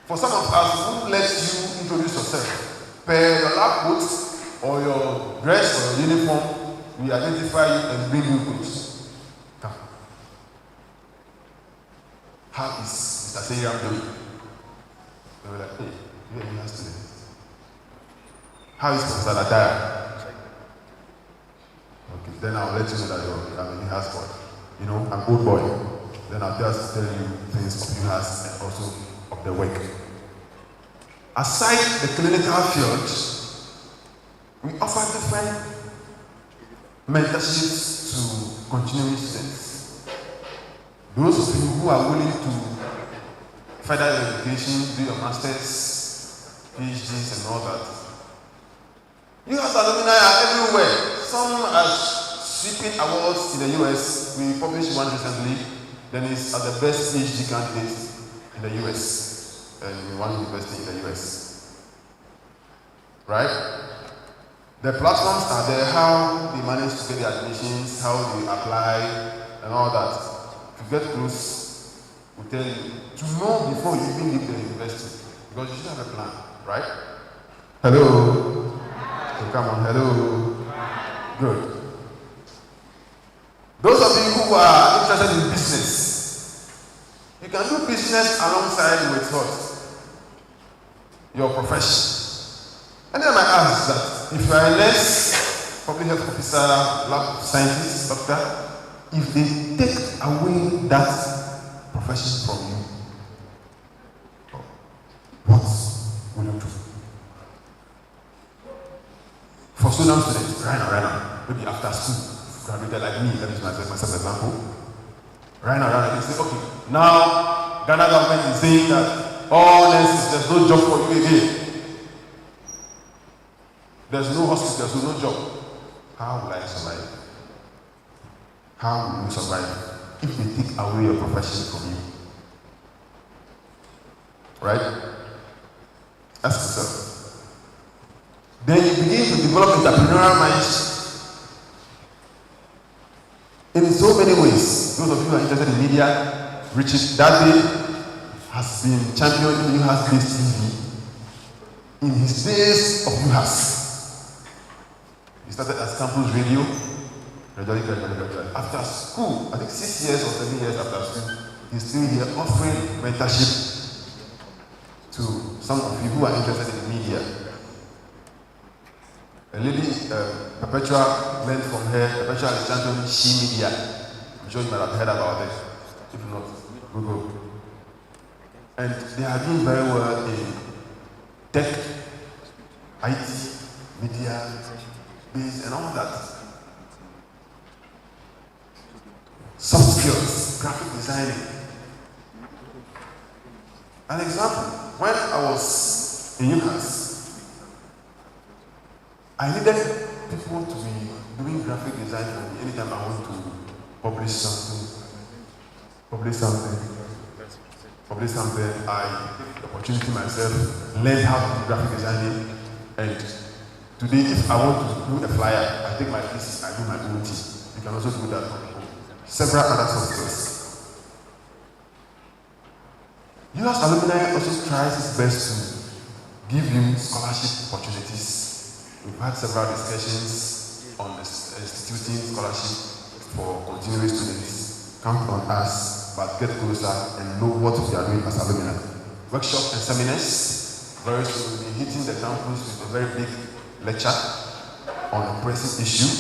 For some of us, who let you introduce yourself? Per your lab coat or your dress or your uniform, we identify you and bring you close. Come. How is Mr. Sayram doing? They were like, hey, you're a UHAS student. How is Professor Lataya? Okay, then I'll let you know that I'm a UHAS boy. You know, I'm old boy. Then I'll just tell you things of UHAS and also of the work. Aside the clinical field, we offer different mentorships to continuing students. Those of you who are willing to further your education, do your masters, PhDs, and all that. UHAS alumni are everywhere. Some are sweeping awards in the US. We published one recently. Then it's as the best PhD candidate in the US and in one university in the US. Right? The platforms are there, how they manage to get the admissions, how they apply, and all that. To get close, we tell you to know before you even leave the university, because you should have a plan, right? Hello? So come on, hello? Good. Those of you who are interested in business, you can do business alongside with what? Your profession. And then I might ask that if you are a nurse, public health officer, lab scientist, doctor, if they take away that profession from you, what will you do? For students, right now, maybe after school, graduated like me, let me use myself as an example. Right now, they say, okay, now Ghana government is saying that all nurses, there's no job for you again. There's no hospital, so no job. How will I survive? How will you survive if they take away your profession from you? Right? Ask yourself. Then you begin to develop entrepreneurial minds in so many ways. Those of you who are interested in media, Richard that day has been championing UHAS based TV in his days of UHAS. He started as campus radio. After school, I think 6 years or 7 years after school, he's still here offering mentorship to some of you who are interested in media. A lady, Perpetua, learned from her. Perpetua is championing She Media. I'm sure you might have heard about it. If not, Google. And they are doing very well in tech, IT, media, biz, and all that. Soft skills, graphic designing. An example, when I was in UHAS, I needed people to be doing graphic design for me anytime I want to publish something. I take the opportunity myself, learn how to do graphic designing, and today if I want to do a flyer, I take my PC, I do my own thing. You can also do that for people. Several other soft skills. UHAS alumni also tries its best to give you scholarship opportunities. We've had several discussions on instituting scholarship for continuing students. Count on us, but get closer and know what we are doing as alumni. Workshops and seminars. Very soon we'll be hitting the campus with a very big lecture on a pressing issue.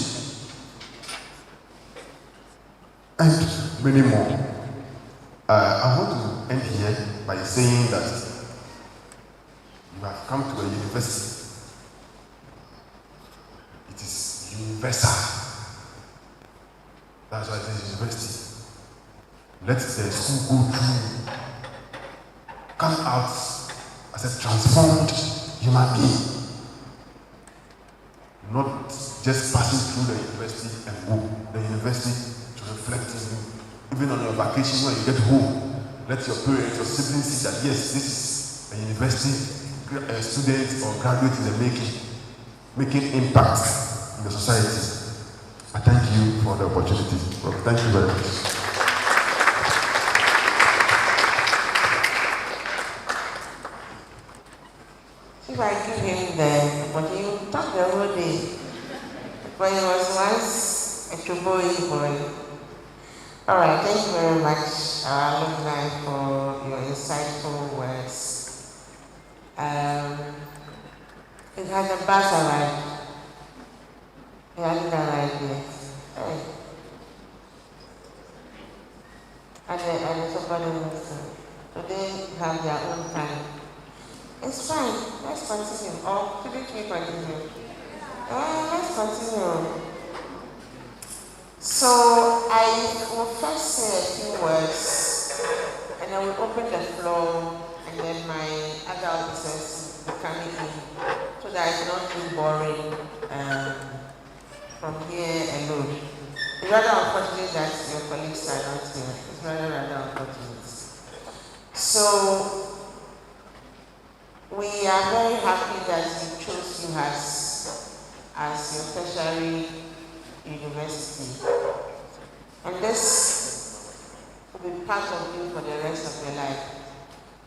And many more. I want to end here by saying that you have come to a university. It is universal. That's why it is university. Let the school go through, come out as a transformed human being. Not just passing through the university and go. The university to reflect in you. Even on your vacation when you get home, let your parents or siblings see that yes, this is a university student or graduate in the making impact in the society. I thank you for the opportunity. Well, thank you very much. been there, but you talk the whole day. But he was once a Chuboi boy. Alright, thank you very much, our alumni, for your insightful words. It has a bus arrived. It hasn't arrived yet. Hey. And somebody else. So they have their own time. It's fine. Let's continue. Or shouldn't we continue? Let's continue. So I will first say a few words, and I will open the floor, and then my other officers will come in, so that it's not too boring from here alone. It's rather unfortunate that your colleagues are not here. It's rather unfortunate. So we are very happy that you chose UHAS as your tertiary university. And this will be part of you for the rest of your life.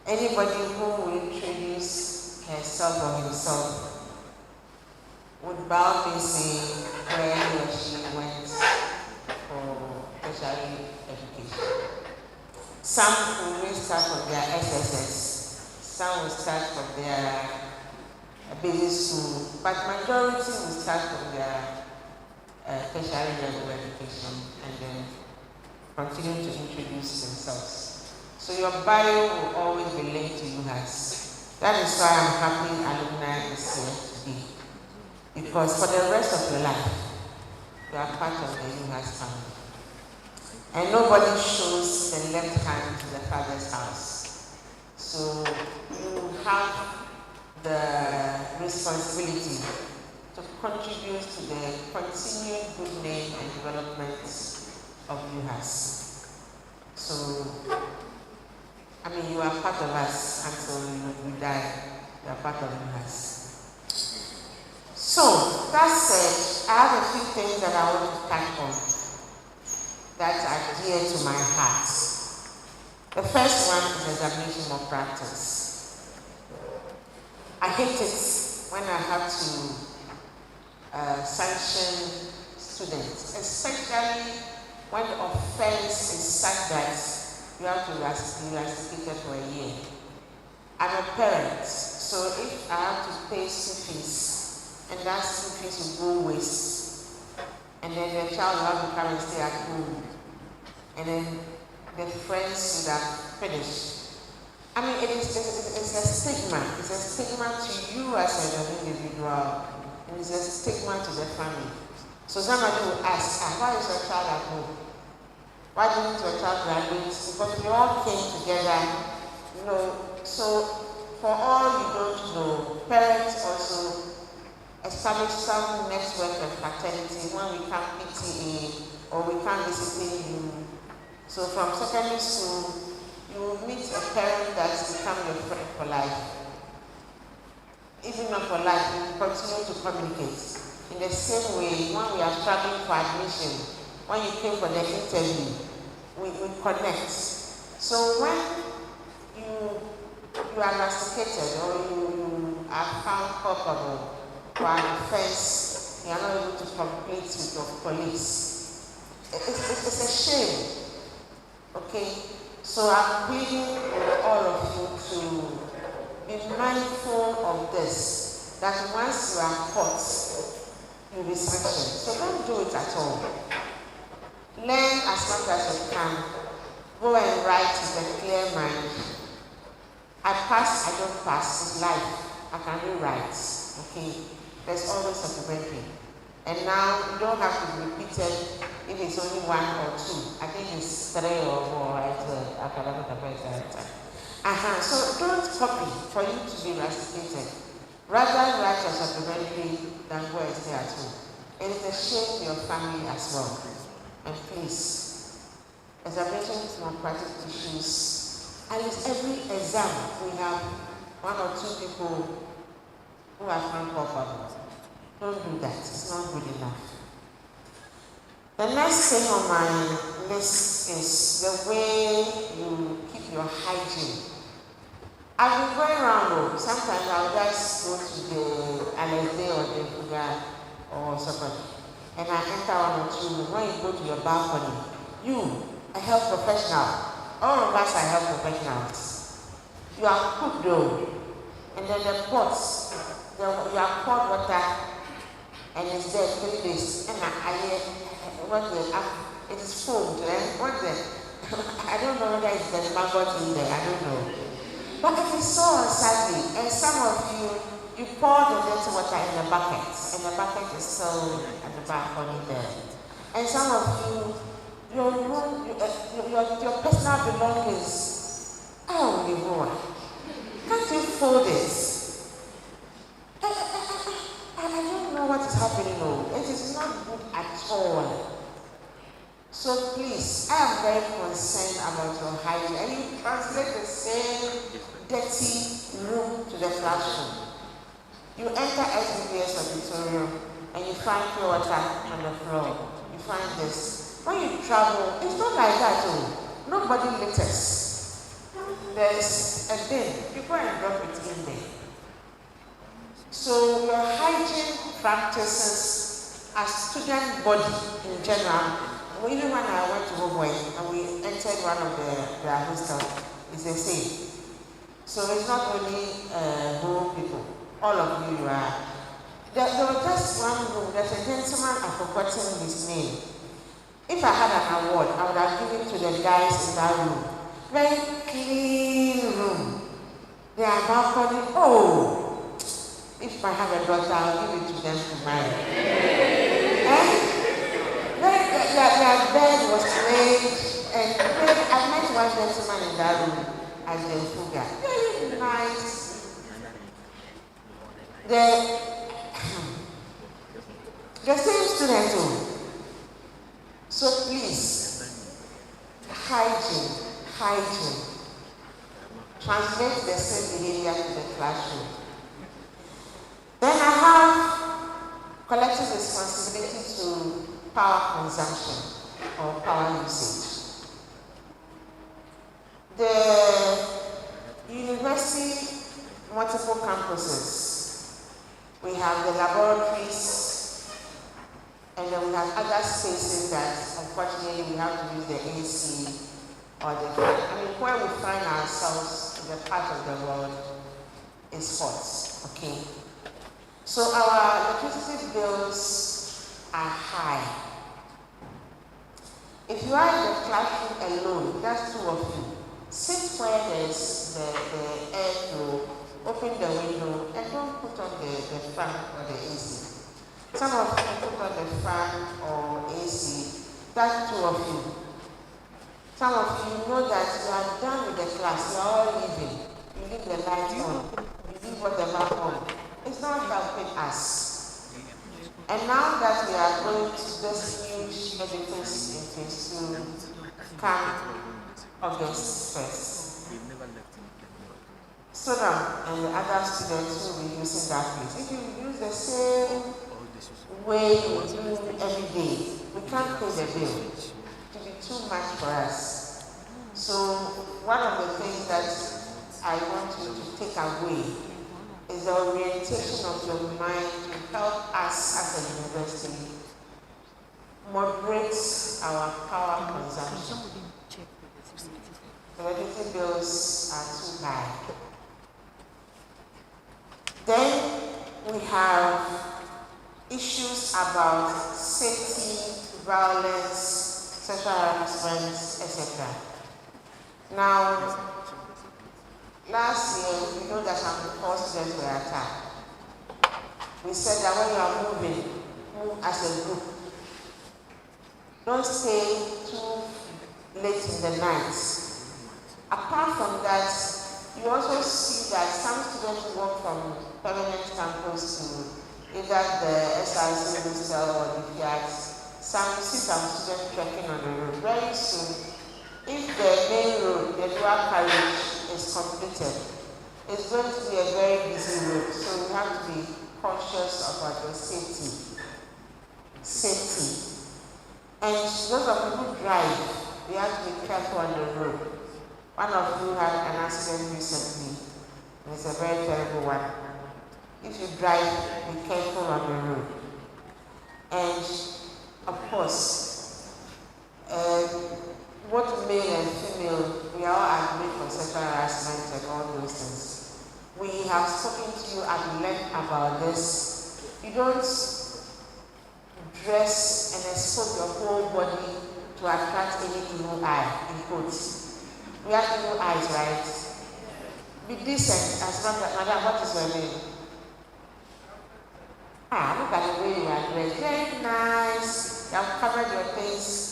Anybody who will introduce herself or himself would boldly say where he or she went for tertiary education. Some will start from their SSS, some will start from their basic school, but majority will start from their tertiary level education and then continue to introduce themselves. So your bio will always be linked to UHAS. That is why I'm happy alumni is here today. Because for the rest of your life, you are part of the UHAS family. And nobody shows the left hand to the father's house. So you have the responsibility to contribute to the continued good name and development of UHAS. So, I mean, you are part of us until we die. You are part of UHAS. So, that said, I have a few things that I want to touch on that are dear to my heart. The first one is examination malpractice. I hate it when I have to sanction students, especially when the offense is such that you have to be rusticated for a year. I'm a parent, so if I have to pay school fees, and that school fees will go waste, and then the child will have to come and stay at home, and then the friends would have finished. I mean, it's a stigma. It's a stigma to you as an individual. It is a stigma to the family. So somebody will ask, why is your child at home? Why didn't your child graduate? Because we all came together, you know. So for all you don't know, parents also establish some network of fraternity when we come PTA or we come visiting you. So from secondary school, you will meet a parent that's become your friend for life. Even not for life, we continue to communicate. In the same way, when we are struggling for admission, when you came for the interview, we connect. So when you are rusticated or you are found culpable for an offense, you are not able to complete with your colleagues, it's a shame. Okay? So I'm pleading with all of you to be mindful of this, that once you are caught, you'll be sanctioned. So don't do it at all. Learn as much as you can. Go and write with a clear mind. I pass, I don't pass. It's life. I can rewrite. Okay? There's always supplementary. And now you don't have to be repeated if it's only one or two. I think it's 3 or more, right? Academic advisor. So don't copy for you to be rusticated. Rather write your supplementary than go and stay at home. It is a shame to your family as well. And please, examination malpractice issues. At least every exam we have 1 or 2 people who are found culpable. Don't do that. It's not good enough. The next thing on my list is the way you keep your hygiene. I've been going around. Sometimes I'll just go to the LSD or the Fuga or something, and I enter one or two. When you go to your balcony, you, a health professional, all of us are health professionals. You are cooked though, and then the pots, you are poured water, and it's there 3 days. And it is foamed. What's that? I don't know whether it's the maggot in there. I don't know. But it is so unsightly, and some of you pour the dirty water in the bucket, and the bucket is still at the balcony there. And some of you, your room, your personal belongings, oh, Lord, can't you fold it? I don't know what is happening. No, it is not good at all. So please, I am very concerned about your hygiene. And you translate the same dirty room to the classroom. You enter SBBS auditorium and you find pure water on the floor. You find this. When you travel, it's not like that. Nobody litters. There's a bin. You go and drop it in there. So your hygiene practices as student body in general. Even when I went to Hoboy and we entered one of their hostels, it's the same. So it's not only Ho people, all of you are. There was just one room, there's a gentleman, I've forgotten his name. If I had an award, I would have given it to the guys in that room. Very clean room. They are balcony. Oh, if I have a daughter, I'll give it to them to marry. Their bed was made, and I met one gentleman in that room as the Fuga. Very nice. The same student too. So please, hygiene. Translate the same behavior to the classroom. Then I have collective responsibility to power consumption or power usage. The university, multiple campuses. We have the laboratories, and then we have other spaces that unfortunately we have to use the AC or the fan. I mean, where we find ourselves in the part of the world is hot, okay? So our electricity bills are high. If you are in the classroom alone, that's 2 of you. Sit where there's the air flow, open the window, and don't put on the fan or the AC. Some of you put on the fan or AC, that's 2 of you. Some of you know that you are done with the class, you are all leaving. You leave the light on, you leave whatever on. It's not helping us. And now that we are going to this huge edifice in phase 2, come August 1st. Students and the other students will be using that place. If you use the same way you do every day, we can't pay the bill. It will be too much for us. So one of the things that I want you to take away is the orientation of your mind to help us as a university moderate our power consumption. The electricity bills are too high. Then we have issues about safety, violence, sexual harassment, etc. Now, last year, we know that some 4 students were attacked. We said that when you are moving, move as a group. Don't stay too late in the night. Apart from that, you also see that some students walk from permanent campus to either the SRC hostel or the UHAS. Some students trekking on the road. Very soon, if the main road, the dual carriage, is completed, it's going to be a very busy road, so we have to be conscious about your safety. And those of you who drive, we have to be careful on the road. One of you had an accident recently. And it's a very terrible one. If you drive, be careful on the road. And of course, both male and female, we are all agreed for sexual harassment and all those things. We have spoken to you at length about this. You don't dress and expose your whole body to attract any evil eye, in quotes. We have evil eyes, right? Be decent as long as, madam, what is your name? Look at the way you are dressed. Very nice. You have covered your face.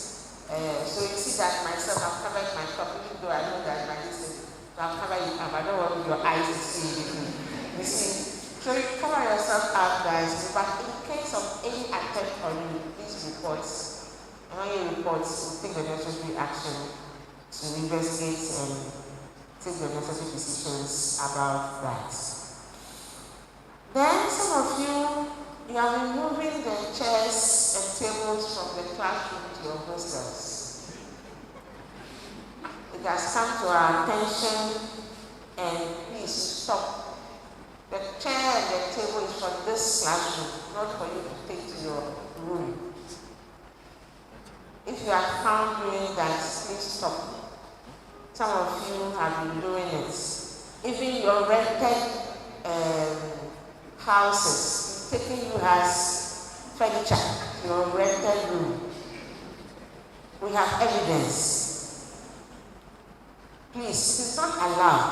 So you see that myself, I've covered my top, even though I know that my distance, I've covered it up. I don't want your eyes to see anything. You see? So you cover yourself up, guys. But in case of any attempt on you, please report. And when you report, we'll take the necessary action to investigate and take the necessary decisions about that. Then some of you are removing the chairs and tables from the classroom to your hostels. It has come to our attention, and please stop. The chair and the table is from this classroom, not for you to take to your room. If you are found doing that, please stop. Some of you have been doing it. Even your rented houses, taking UHAS furniture to your rented room. We have evidence. Please, it is not allowed.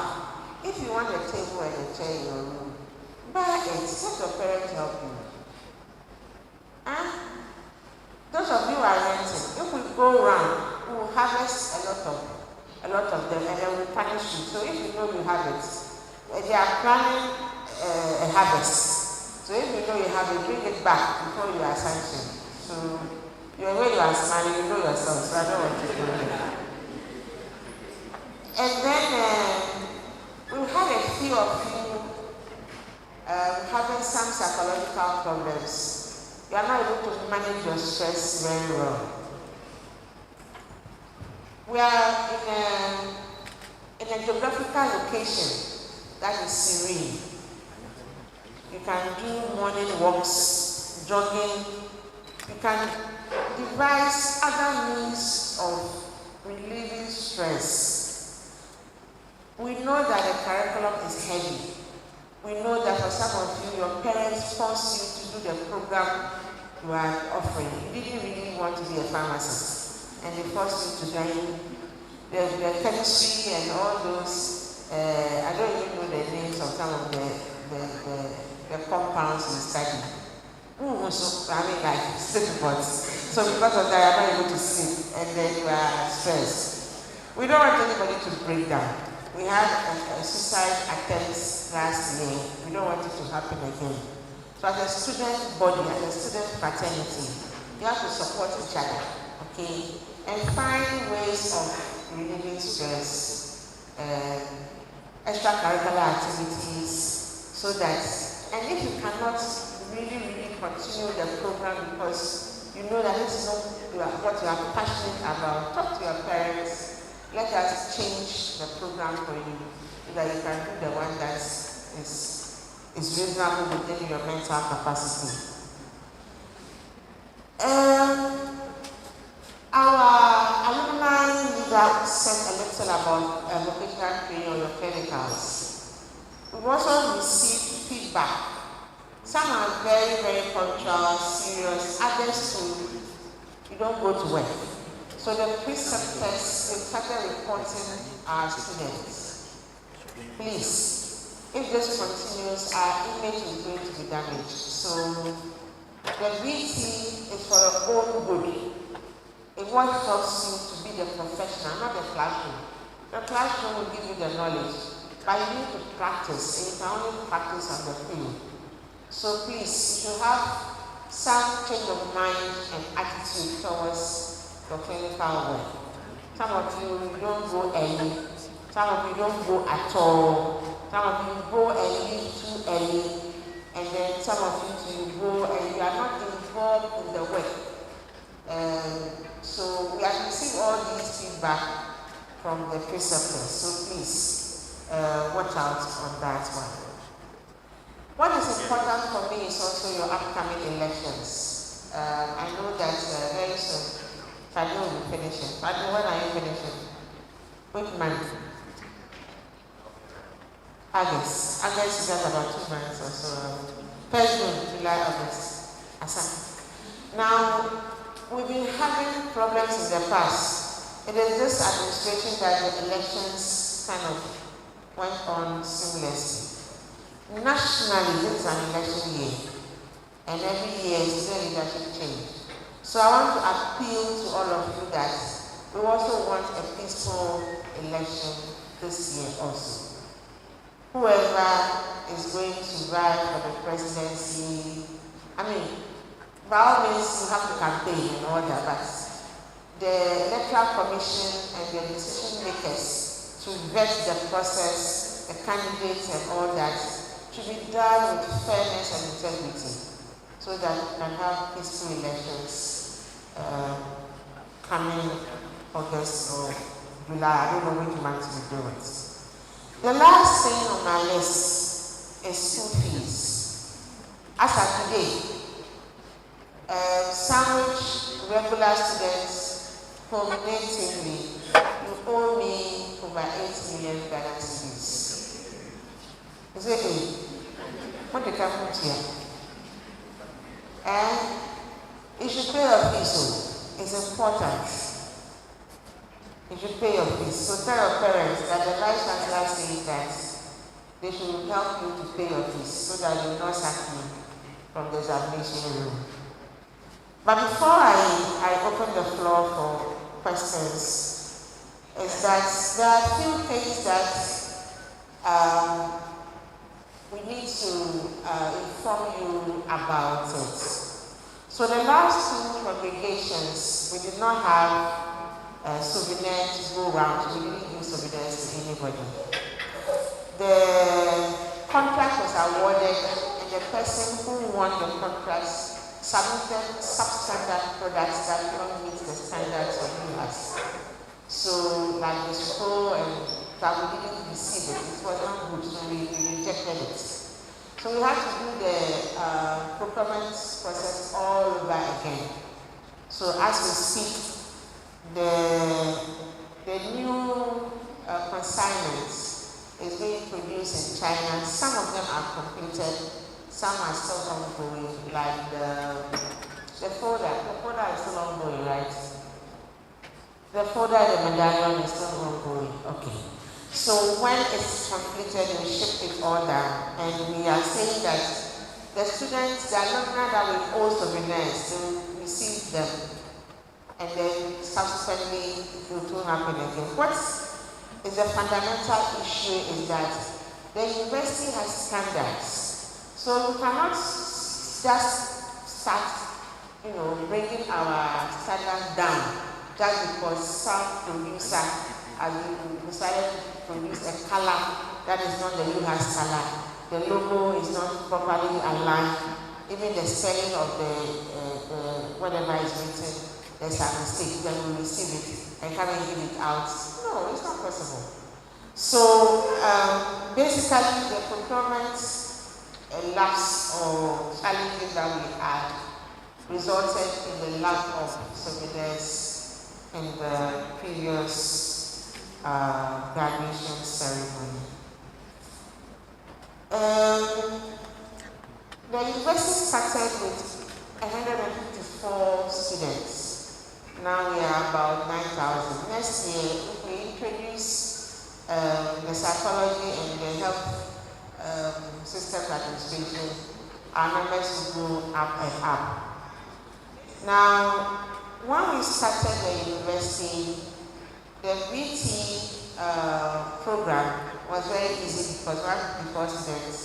If you want a table and a chair in your room, buy it. Let your parents help you. Those of you who are renting, if we go around, we will harvest a lot of them, and then we punish you. So if you know you have it, they are planning a harvest. So if you know you have it, bring it back before you are sanctioned. So your way you are smiling, you know yourself. So I don't want to do it. And then we had a few of you having some psychological problems. You are not able to manage your stress very well. We are in a geographical location that is serene. You can do morning walks, jogging. You can devise other means of relieving stress. We know that the curriculum is heavy. We know that for some of you, your parents force you to do the program you are offering. You didn't really want to be a pharmacist, and they forced you to join the chemistry and all those. I don't even know the names of some of the compounds you study. So I mean, like sleep bots. So because of that, you're not able to sleep, and then you are stressed. We don't want anybody to break down. We had a suicide attempt last year. We don't want it to happen again. So as a student body, as a student fraternity, you have to support each other, okay? And find ways of relieving stress, extracurricular activities, so that, and if you cannot really continue the program because you know that this is not what you are passionate about, talk to your parents. Let us change the program for you so that you can do the one that is reasonable within your mental capacity. Our alumni leader said a little about vocational training or your clinicals. We've also received feedback. Some are very punctual, serious, others too, you don't go to work. So the preceptors started reporting our students. Please, if this continues, our image is going to be damaged. So the VT is for your own good. It what helps you to be the professional, not the classroom. The classroom will give you the knowledge, but you need to practice, and you can only practice on the field. So please, you should have some change of mind and attitude towards your clinical work. Some of you don't go early, some of you don't go at all, some of you go and leave too early, and then some of you go and you are not involved in the work. So we have received all these feedback from the preceptors. So please, watch out on that one. What is important for me is also your upcoming elections. I know that very soon, Fadi will be finishing. Fadi, when are you finishing? Which month? August. August is just about 2 months or so. First June, July, August. Asa. Now, we've been having problems in the past. It is this administration that the elections kind of went on seamlessly. Nationally, this is an election year, and every year is a leadership change. So I want to appeal to all of you that we also want a peaceful election this year also. Whoever is going to vie for the presidency, I mean, by all means you have to campaign and all that, but the Electoral Commission and the decision makers to vet the process, the candidates and all that, should be done with fairness and integrity so that we can have peaceful elections coming August or July. I don't know which month we do it. The last thing on my list is school fees. As of today, sandwich regular students culminatingly, you owe me over 8 million Ghana cedis. Is it a? What they come from here? And you should pay your fees, so it's important. You should pay your fees. So tell your parents that the Vice Chancellor says that they should help you to pay your fees so that you will not sack you from the examination room. But before I open the floor for questions, is that there are a few things that we need to inform you about it. So the last 2 congregations, we did not have souvenirs to go around. We didn't give souvenirs to anybody. The contract was awarded, and the person who won the contract submitted substandard products that don't meet the standards of UHAS. So, like the scroll and that we didn't receive it. It was not good, so we rejected it. So we had to do the procurement process all over again. So as we speak, the new consignment is being produced in China. Some of them are completed, some are still ongoing, like the folder. The folder is still ongoing, right? The folder, the medallion is still ongoing. Okay. So when it's completed, we ship it all down, and we are saying that the students, the alumni that we owe souvenirs, they will receive them, and then subsequently it will happen again. What is the fundamental issue is that the university has standards, so we cannot just start, bringing our standards down just because some producer has decided to produce a color that is not the UHAS color. The logo is not properly aligned. Even the spelling of the whatever is written, there's a mistake. Then we receive it and come and give it out. No, it's not possible. So basically, the procurement lapse or challenges that we had resulted in the lack of souvenirs in the previous graduation ceremony. The university started with 154 students. Now we are about 9,000. Next year, if we introduce the psychology and the health systems administration, our numbers will go up and up. Now, when we started the university, the VT program was very easy because 154 students,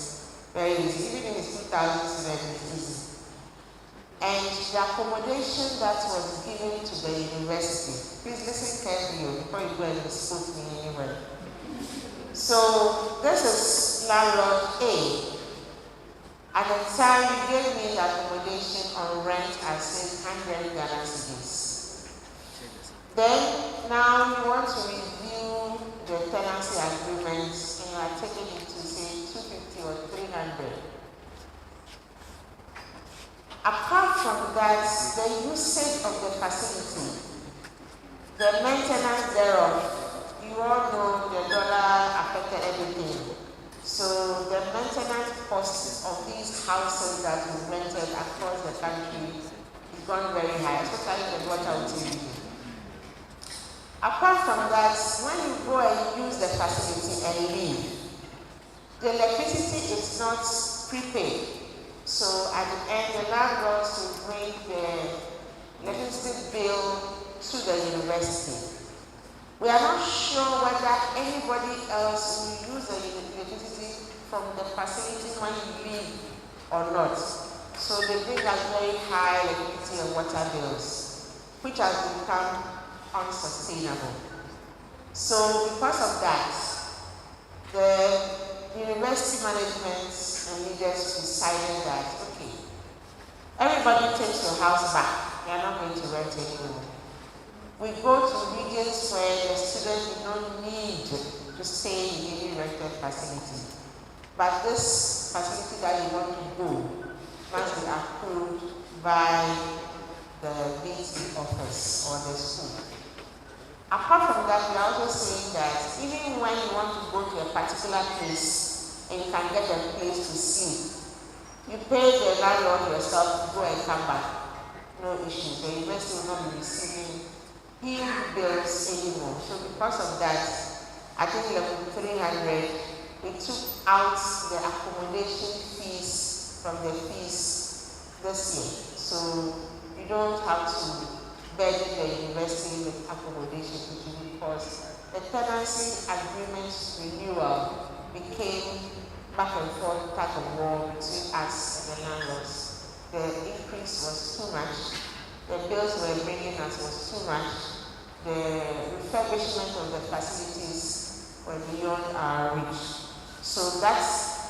very easy. Even if it's 2,000 students, it's easy. And the accommodation that was given to the university, please listen carefully before you go and misquote me anywhere. So this is landlord A. At the time, you gave me the accommodation on rent as 100 Ghana cedis. Then, now you want to review the tenancy agreement, and you are taken it to say 250 or 300. Apart from that, the usage of the facility, the maintenance thereof, you all know the dollar affected everything. So the maintenance costs of these houses that we rented across the country is gone very high, especially the water utility. Apart from that, when you go and use the facility and leave, the electricity is not prepaid. So at the end, the landlords will bring the electricity bill to the university. We are not sure whether anybody else will use the electricity from the facility when you leave or not. So they bring us very high electricity and water bills, which has become unsustainable. So because of that, the university management and leaders decided that, okay, everybody takes your house back. We are not going to rent anymore. We go to regions where the students do not need to stay in any rented facility. But this facility that you want to go must be approved by the BT office or the school. Apart from that, we are also saying that even when you want to go to a particular place and you can get a place to sleep, you pay the landlord yourself to go and come back. No issues. The university will not be receiving huge bills anymore. So because of that, I think level 300, we took out the accommodation fees from the fees this year. So you don't have to burden the university with accommodation because the tenancy agreement renewal became back and forth type of war between us and the landlords. The increase was too much. The bills we're bringing us was too much. The refurbishment of the facilities were beyond our reach. So that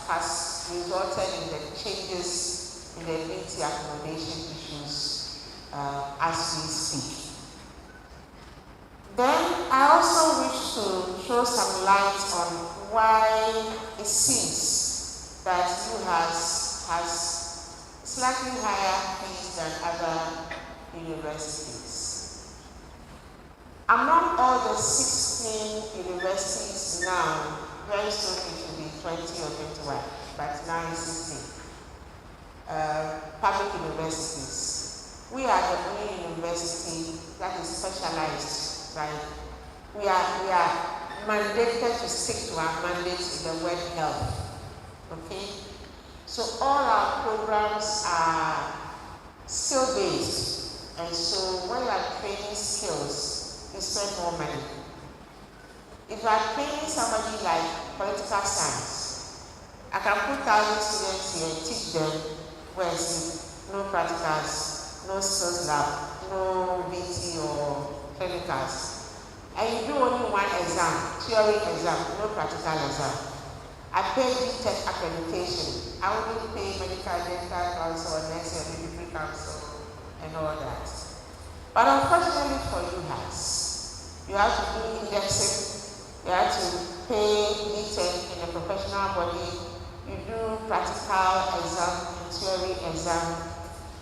has resulted in the changes in the BT accommodation issues as we speak. Then I also wish to show some light on why it seems that UHAS has slightly higher fees than other universities. Among all the 16 universities now, very soon it will be 20 or 21, but now it's 16 public universities. We are the only university that is specialized, right? We are mandated to stick to our mandate in the word health, okay? So all our programs are skill-based, and so when you are training skills, you spend more money. If you are training somebody like political science, I can put 1,000 students here and teach them where's no practicals, no skills lab, no VT or clinicals. And you do only one exam, theory exam, no practical exam. I pay Tech accreditation. I wouldn't pay medical, dental council, nursing, and delivery council, and all that. But unfortunately for UHAS, you have to do indexing, you have to pay Tech in a professional body, you do practical exam, theory exam,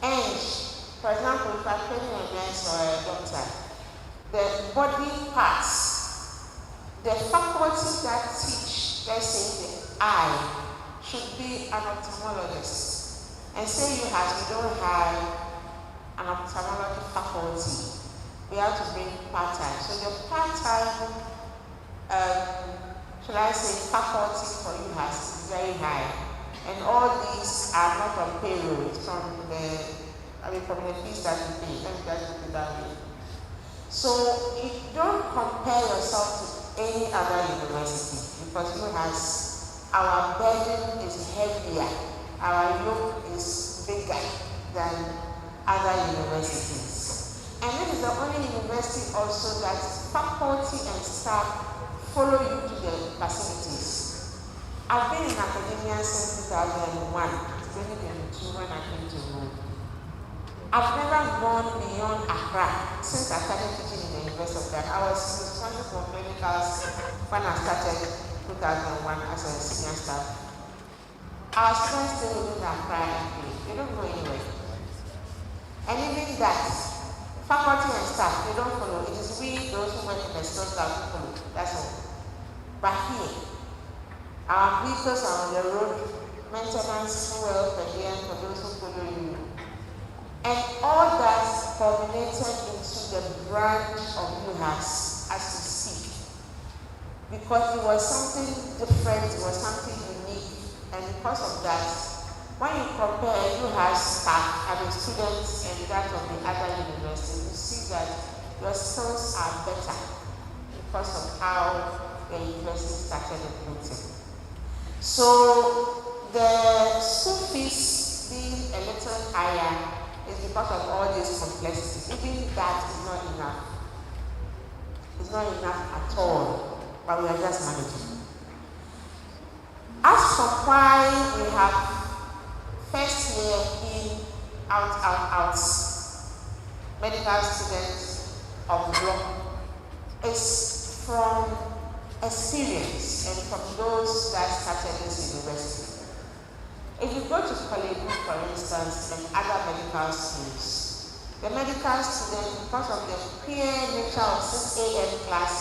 and for example, if I'm training a nurse or a doctor, the body parts, the faculty that teach, let's say the eye, should be an ophthalmologist. And say you don't have an ophthalmology faculty, we have to bring part-time. So the part-time, should I say, faculty for UHAS is very high. And all these are not on payroll, it's from the fees that you pay. Let me just put it that way. So you don't compare yourself to any other university because UHAS, our burden is heavier, our yoke is bigger than other universities. And it is the only university also that faculty and staff follow you to the facilities. I've been in academia since 2001, 2022 when I came to Rome. I've never gone beyond Accra since I started teaching in the University of Ghana. I was responsible for medicals when I started 2001 as a senior staff. Our students still within their private play. They don't go anywhere. And even that, faculty and staff, they don't follow. It is we, those who work in the stores, that who follow. That's all. But here, our vehicles are on the road, maintenance, fuel, per diem for those who follow you. And all that culminated into the branch of UHAS as we speak. Because it was something different, it was something unique. And because of that, when you compare UHAS staff, students, and that of the other universities, you see that your skills are better because of how the university started recruiting. So the school fees being a little higher is because of all these complexities. Even that is not enough. It's not enough at all, but we are just managing. As for why we have first year in, out, medical students of block is from experience and from those that started this university. If you go to college, for instance, and other medical schools, the medical students, because of the peer nature of 6 a.m. class,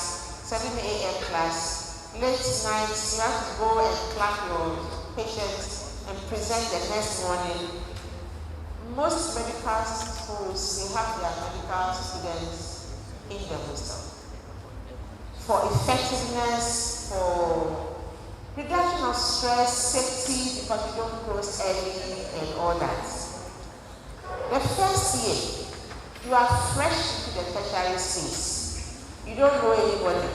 7 a.m. class, late nights, you have to go and clap your patients and present the next morning. Most medical schools, they have their medical students in the hostel. For effectiveness, for reduction of stress, safety, because you don't close early and all that. The first year, you are fresh into the tertiary space. You don't know anybody.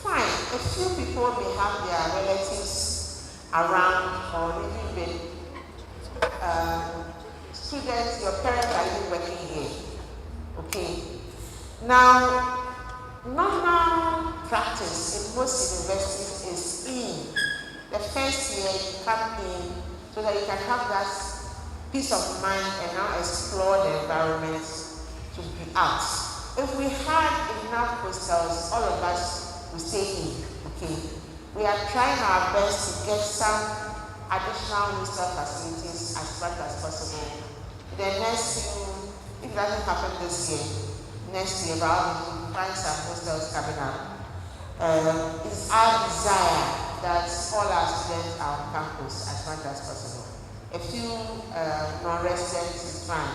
Fine, a few people may have their relatives around or even students, your parents are even working here. Okay. Now, normal practice in most universities is in the first year you come in so that you can have that peace of mind and now explore the environment to be out. If we had enough hostels, all of us will stay in. Okay. We are trying our best to get some additional hostel facilities as much as possible. The next year, if it doesn't happen this year, next year, but we'll find some hostels coming up. It's our desire that all our students are on campus as much as possible. A few non-residents is fine,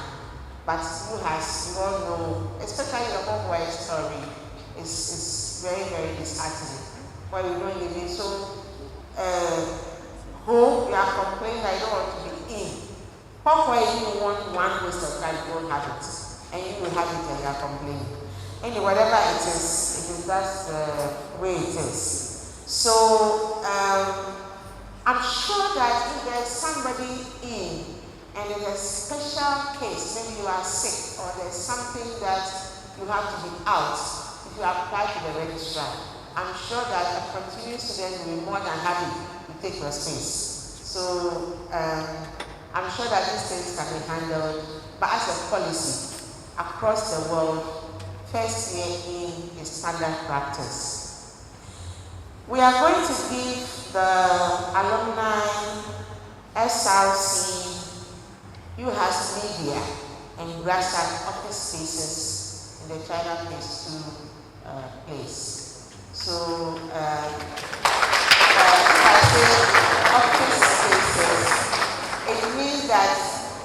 but UHAS, you all know, especially the homeboy story, is very, very disheartening. Why we don't live in so home, you are complaining that you don't want to be in. Homeboy, you want one hostel, you won't have it. And you will have it and you are complaining. Anyway, whatever it is that's the way it is. So, I'm sure that if there's somebody in and in a special case, maybe you are sick or there's something that you have to be out, if you apply to the registrar, I'm sure that a continuing student will be more than happy to take your space. So, I'm sure that these things can be handled, but as a policy, across the world, first year in is standard practice. We are going to give the alumni, SRC, UHAS Media, and Grassroots office spaces in the China Phase 2 place. So, if I say office spaces, it means that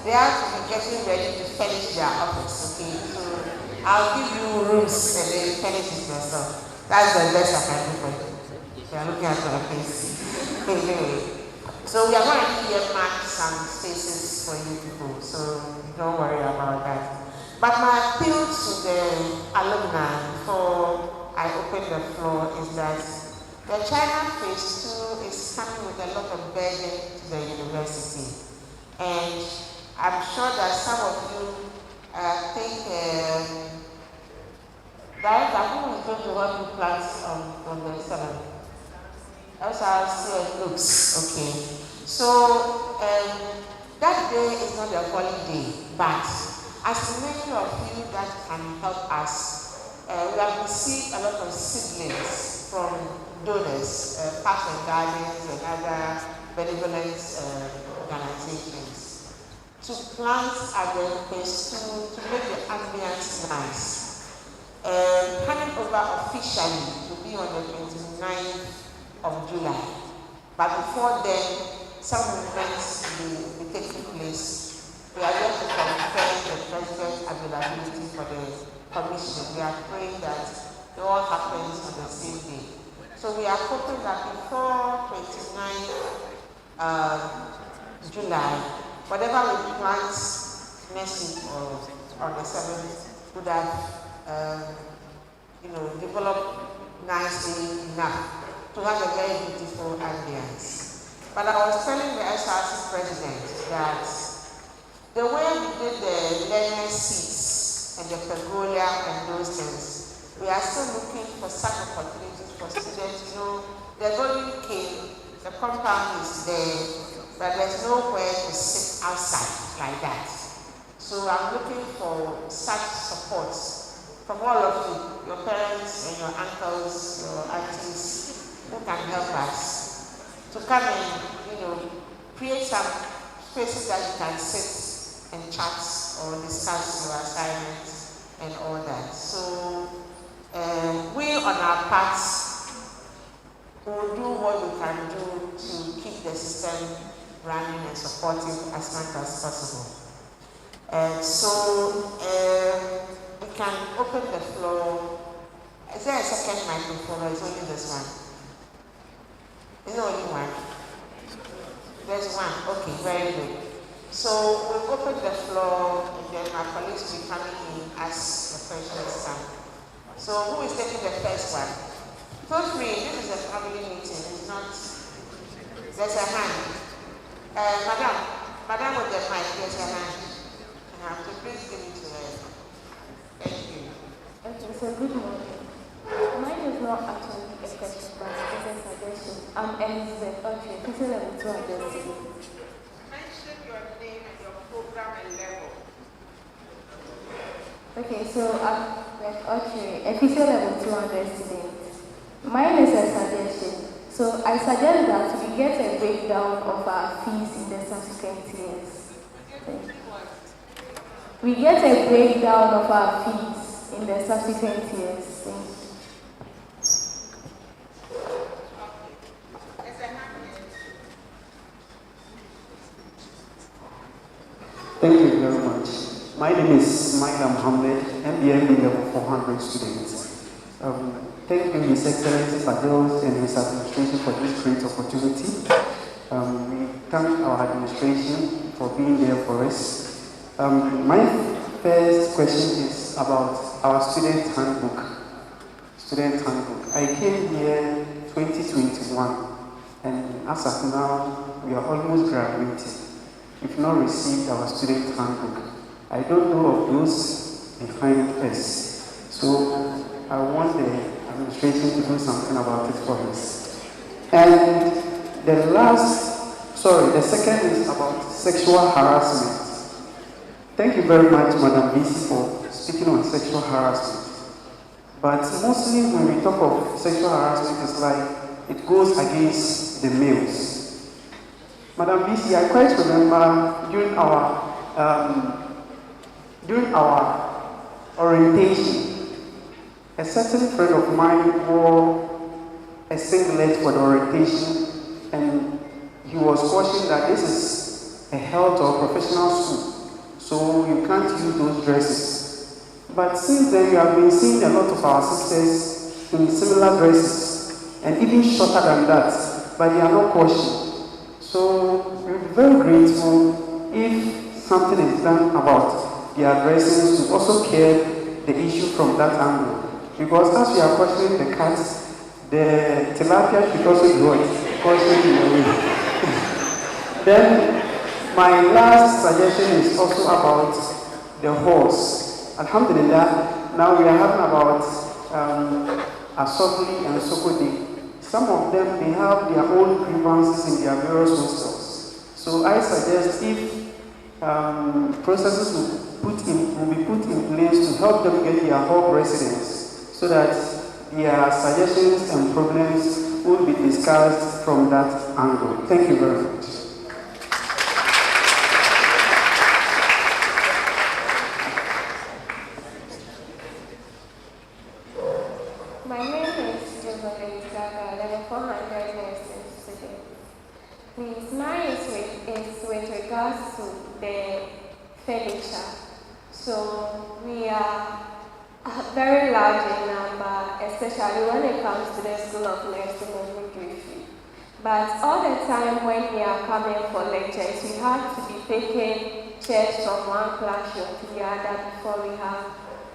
they have to be getting ready to finish their office, okay? So I'll give you rooms and then finish it yourself. That's the best I can do for you. You are looking at my face. Anyway, so we are going to earmark some spaces for you people, so don't worry about that. But my appeal to the alumni before I open the floor is that the China Phase 2 is coming with a lot of burden to the university. And I'm sure that some of you think Director, who is going to help you plant on the 7th? SRC looks okay. So that day is not a holiday, but as many of you that can help us, we have received a lot of siblings from donors, parks and gardens and other benevolent organizations to plant agape to make the ambience nice. Handing over officially will be on the 29th of July. But before then, some movements will be taking place. We are going to confirm the president's availability for the commission. We are praying that it all happens on the same day. So we are hoping that before 29th July, whatever we plant next week or on the 7th would have developed nicely enough to have a very beautiful ambience. But I was telling the SRC president that the way we did the learner seats and the pergola and those things, we are still looking for such opportunities for students. The golden cane, the compound is there, but there's nowhere to sit outside like that. So I'm looking for such support from all of you, your parents and your uncles, your aunties, who can help us to come and, create some spaces that you can sit and chat or discuss your assignments and all that. So we on our parts will do what we can do to keep the system running and supportive as much as possible. So we can open the floor. Is there a second microphone or is only this one? Is there only one? There's one. Okay, very good. So we'll open the floor and then my colleagues will be coming in as the questions come. So who is taking the first one? Feel free, this is a family meeting. It's not. There's a hand. Madam with the mic, there's a hand. So please give it to her. Thank you. Okay, so good morning. Mine is not actually a question, but it's a suggestion. I'm Elizabeth Audrey, teacher level 2 understanding. Mention your name and your program and level. Okay, so I'm Audrey, official level 200 student. Mine is a suggestion. So I suggest that we get a breakdown of our fees in the subsequent years. We get a breakdown of our fees in the subsequent years. Thank you very much. My name is Maila Mohammed, MBA level 400 students. Thank you, His Excellency Fadils and his administration for this great opportunity. We thank our administration for being there for us. My first question is about our student handbook. I came here 2021, and as of now, we are almost graduated. We've not received our student handbook. I don't know of those behind us. So I want the administration to do something about it for us. And the second is about sexual harassment. Thank you very much, Madam BC, for speaking on sexual harassment. But mostly when we talk of sexual harassment, it's like it goes against the males. Madam BC, I quite remember during our orientation, a certain friend of mine wore a singlet for the orientation, and he was cautioned that this is a health or professional school, so you can't use those dresses. But since then, we have been seeing a lot of our sisters in similar dresses, and even shorter than that, but they are not cautioned. So we'll be very grateful if something is done about their dresses to also care the issue from that angle. Because as we are questioning the cats, the tilapia should also be what? Cautioned in a way. Then my last suggestion is also about the horse. Alhamdulillah, now we are having about Asogli and Sokodi. Some of them may have their own grievances in their various hostels. So I suggest if processes will be put in place to help them get their hall residence, so that their suggestions and problems will be discussed from that angle. Thank you very much. My name is Jubilee Gaga, level 400 nursing student. Please, mine is with regards to the furniture. So we are very large in number, especially when it comes to the School of Nursing and Midwifery. But all the time when we are coming for lectures, we have to be taking chairs from one classroom to the other before we have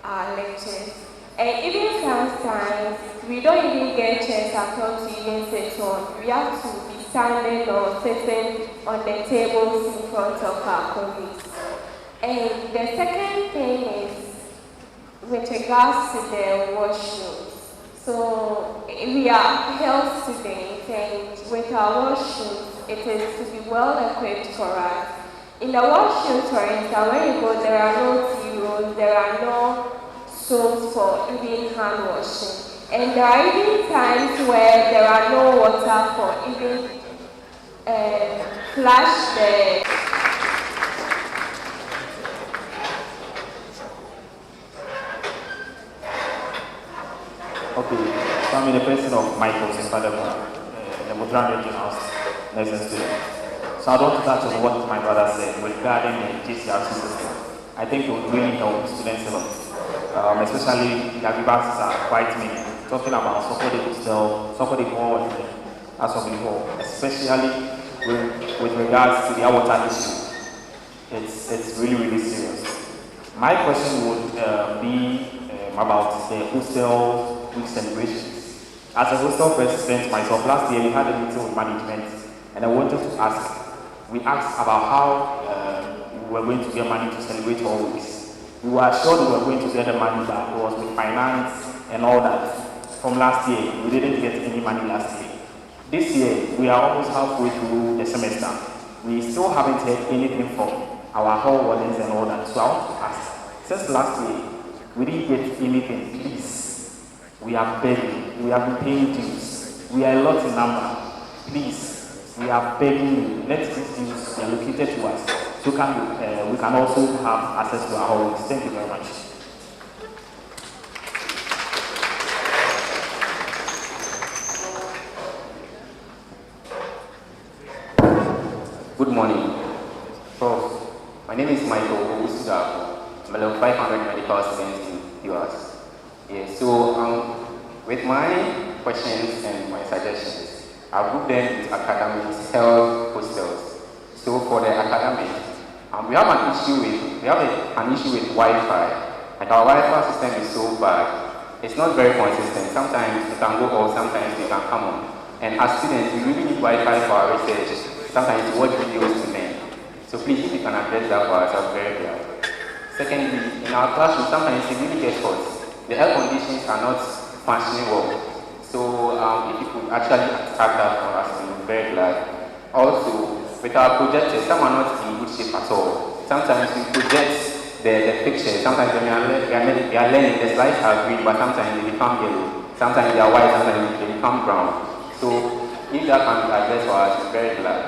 our lectures. And even sometimes, we don't even get chairs at all to even sit on. We have to be standing or sitting on the tables in front of our colleagues. And the second thing is with regards to the washrooms. So we are health students, and with our washrooms, it is to be well equipped for us. In the washrooms, for instance, when you go, there are no tea rolls, there are no soaps for even hand washing. And there are even times where there are no water for even flush the... Okay, so I'm in the person of Michael Simpademo, the Mudran Regional nursing student. So I want to touch on what my brother said regarding the GCRC system. I think it would really help students a lot, especially the grievances are quite many. Talking about somebody more as of before, especially with regards to the water issue. It's really, really serious. My question would be about the hostel week celebrations. As a hostel president myself, last year we had a meeting with management, and I wanted to ask. We asked about how we were going to get money to celebrate all weeks. We were assured we were going to get the money back. It was with finance and all that. From last year, we didn't get any money last year. This year, we are almost halfway through the semester. We still haven't heard anything from our hall wardens and all that. So I want to ask, since last year, we didn't get anything, please. We are begging. We have been paying dues. We are a lot in number. Please, we are begging you. Let these dues be allocated to us so we can also have access to our halls. Thank you very much. Good morning. Prof, my name is Michael Ogusuda. I'm a level 500 medical student in UHAS. Yeah, so with my questions and my suggestions, I've grouped them into academics, health, hostels. So for the academic, we have an issue with Wi-Fi. Like our Wi-Fi system is so bad. It's not very consistent. Sometimes it can go off, sometimes it can come on. And as students, we really need Wi-Fi for our research. Sometimes to watch videos to learn. So please, if you can address that for us, I'm very glad. Secondly, in our classroom, sometimes it really gets hot. The air conditions are not functioning well. So if you could actually attack that for us, I'm very glad. Also, with our projectors, some are not in good shape at all. Sometimes we project the picture. Sometimes when we are learning, the slides are green, but sometimes they become yellow. Sometimes they are white, sometimes they become brown. So if that can be addressed for us, I'm very glad.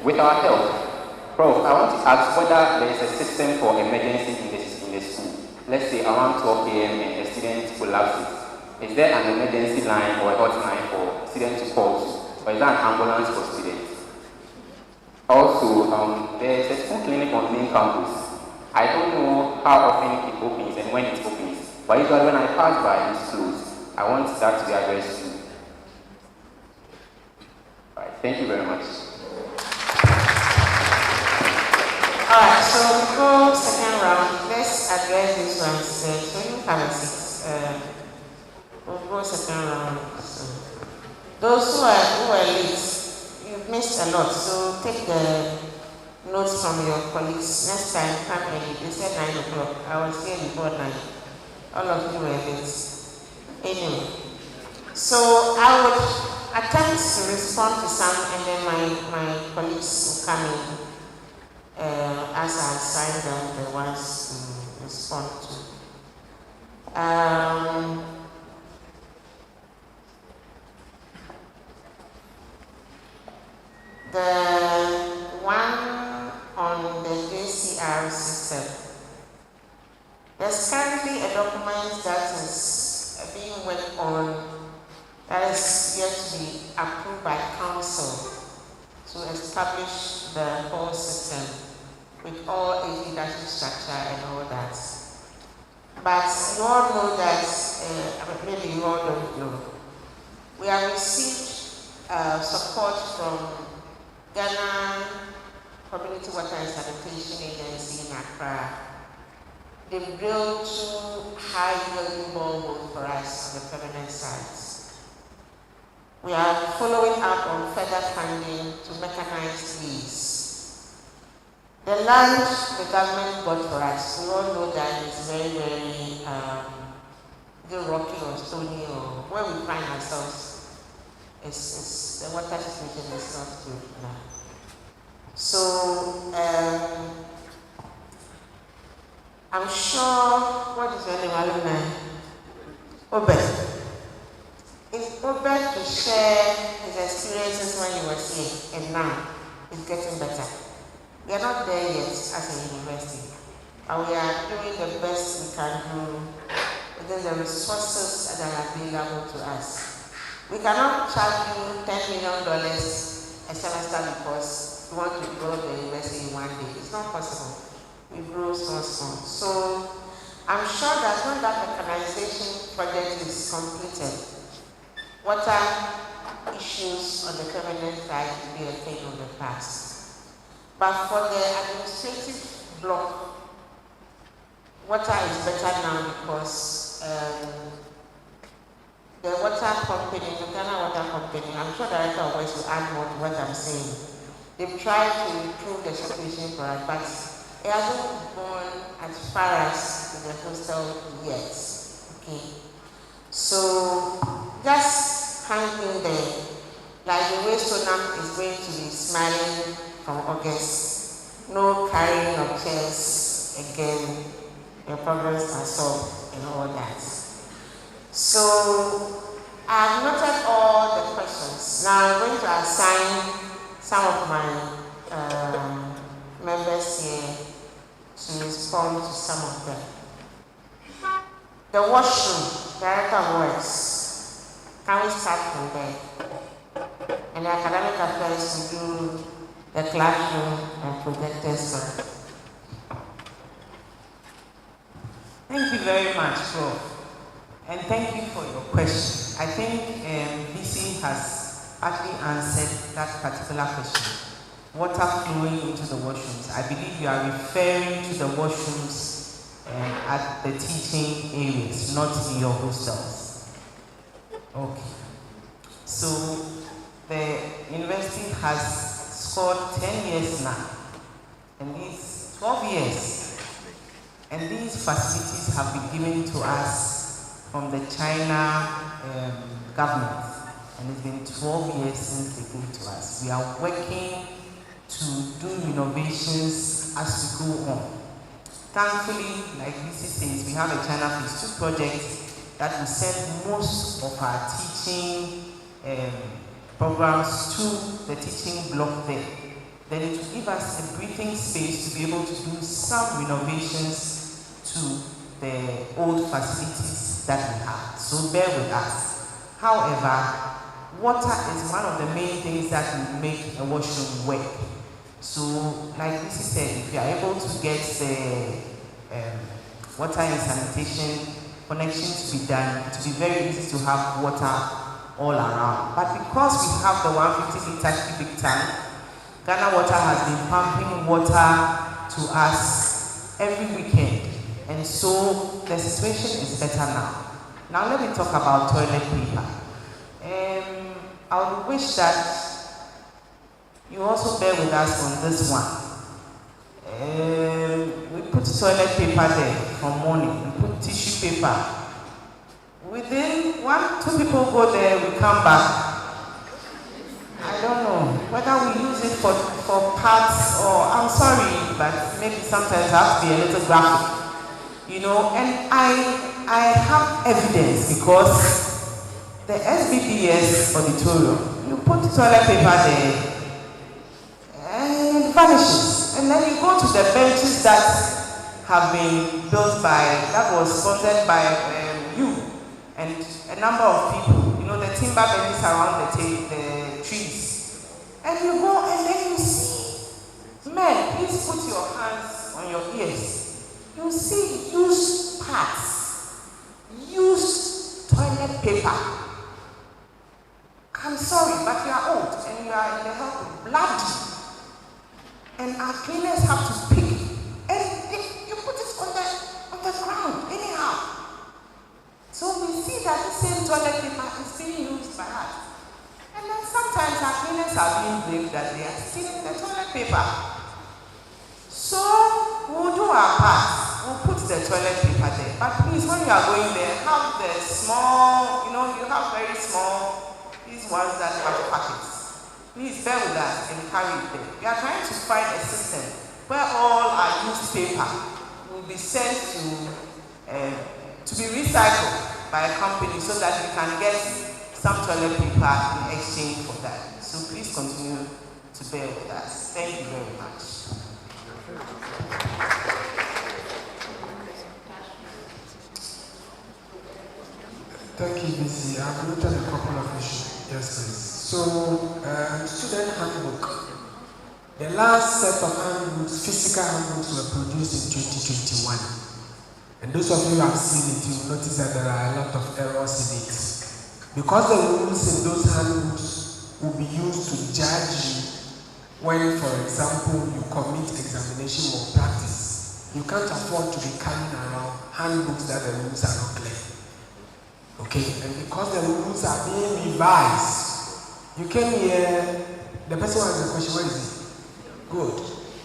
With our health, Prof, I want to ask whether there is a system for emergency in the school. Let's say around 12 p.m. and a student collapses. Is there an emergency line or a hotline for students to call to? Or is there an ambulance for students? Also, there is a school clinic on main campus. I don't know how often it opens and when it opens, but usually when I pass by, it's closed. I want that to be addressed too. Alright, thank you very much. Alright, so before second round, let's address this one. So you have a seat. We'll go second round. So those who are late, you've missed a lot. So take the notes from your colleagues. Next time, come early. They said 9 o'clock. I was here before 9. All of you were late. Anyway, so I would attempt to respond to some, and then my colleagues will come in as I assign them the ones to respond to. The one on the JCR system, there's currently a document that is being worked on that is yet to be approved by council to establish the whole system with all its leadership structure and all that. But you all know that, maybe you all don't know, we have received support from Ghana Community Water and Sanitation Agency in Accra. They've built 2 high-yielding boreholes for us on the permanent sites. We are following up on further funding to mechanize these. The land the government got for us, we all know that it's very, very either rocky or stony, or where we find ourselves. The water situation is not good now. So I'm sure, what is your name, alumni? Obed. It's Obed to share his experiences when he was here and now it's getting better. We are not there yet as a university, but we are doing the best we can do within the resources that are available to us. We cannot charge you $10 million a semester because we want to grow the university in one day. It's not possible. We grow small. So I'm sure that when that mechanization project is completed, water issues on the permanent side will be a thing of the past. But for the administrative block, water is better now because the water company, the Ghana Water Company, I'm sure Director of Waste will add more to what I'm saying. They've tried to improve the situation for us, but it hasn't gone as far as the hostel yet. Okay. So just hang in there. Like the way Sonam is going to be smiling from August. No carrying of chairs again. Your problems are solved and all that. So I've noted all the questions. Now I'm going to assign some of my members here to respond to some of them. The washroom, Director of Works, can we start from there? And the academic affairs will do the classroom and projectors first. Thank you very much, Prof. And thank you for your question. I think BC has actually answered that particular question. Water flowing into the washrooms. I believe you are referring to the washrooms at the teaching areas, not in your hostels. Okay. So the university has scored 10 years now, and these 12 years, and these facilities have been given to us from the China government, and it's been 12 years since they gave to us. We are working to do renovations as we go on. Thankfully, like BC says, we have a China Phase 2 project that will send most of our teaching programs to the teaching block there. Then it will give us a breathing space to be able to do some renovations to the old facilities that we have. So bear with us. However, water is one of the main things that will make a washroom work. So, like Missy said, if you are able to get the water and sanitation connection to be done, it will be very easy to have water all around. But because we have the 150 litre cubic tank, Ghana Water has been pumping water to us every weekend. And so the situation is better now. Now let me talk about toilet paper. I would wish that you also bear with us on this one. We put toilet paper there from morning. We put tissue paper. Within 1-2 people go there, we come back. I don't know whether we use it for parts or, I'm sorry, but maybe sometimes I have to be a little graphic. You know, and I have evidence because the SBDS auditorium, you put toilet paper there, vanishes. And then you go to the benches that have been built that was sponsored by you and a number of people. You know, the timber benches around the trees. And you go and then you see, men, please put your hands on your ears. You see used pads, used toilet paper. I'm sorry, but you are old and you are in the health of bloody. And our cleaners have to pick. And you put it on the ground, anyhow. So we see that the same toilet paper is being used by us. And then sometimes our cleaners are being blamed that they are stealing the toilet paper. So we'll do our part. We'll put the toilet paper there. But please, when you are going there, have the small, you have very small, these ones that have packets. Please bear with us and carry it there. We are trying to find a system where all our used paper will be sent to be recycled by a company so that we can get some toilet paper in exchange for that. So please continue to bear with us. Thank you very much. Thank you, BC. I've looked at a couple of issues. Yes, please. So, student handbook. The last set of handbooks, physical handbooks, were produced in 2021. And those of you who have seen it, you will notice that there are a lot of errors in it. Because the rules in those handbooks will be used to judge you when, for example, you commit examination or practice. You can't afford to be carrying around handbooks that the rules are not clear. Okay, and because the rules are being revised, you came here, the person who has the question, where is it? Good.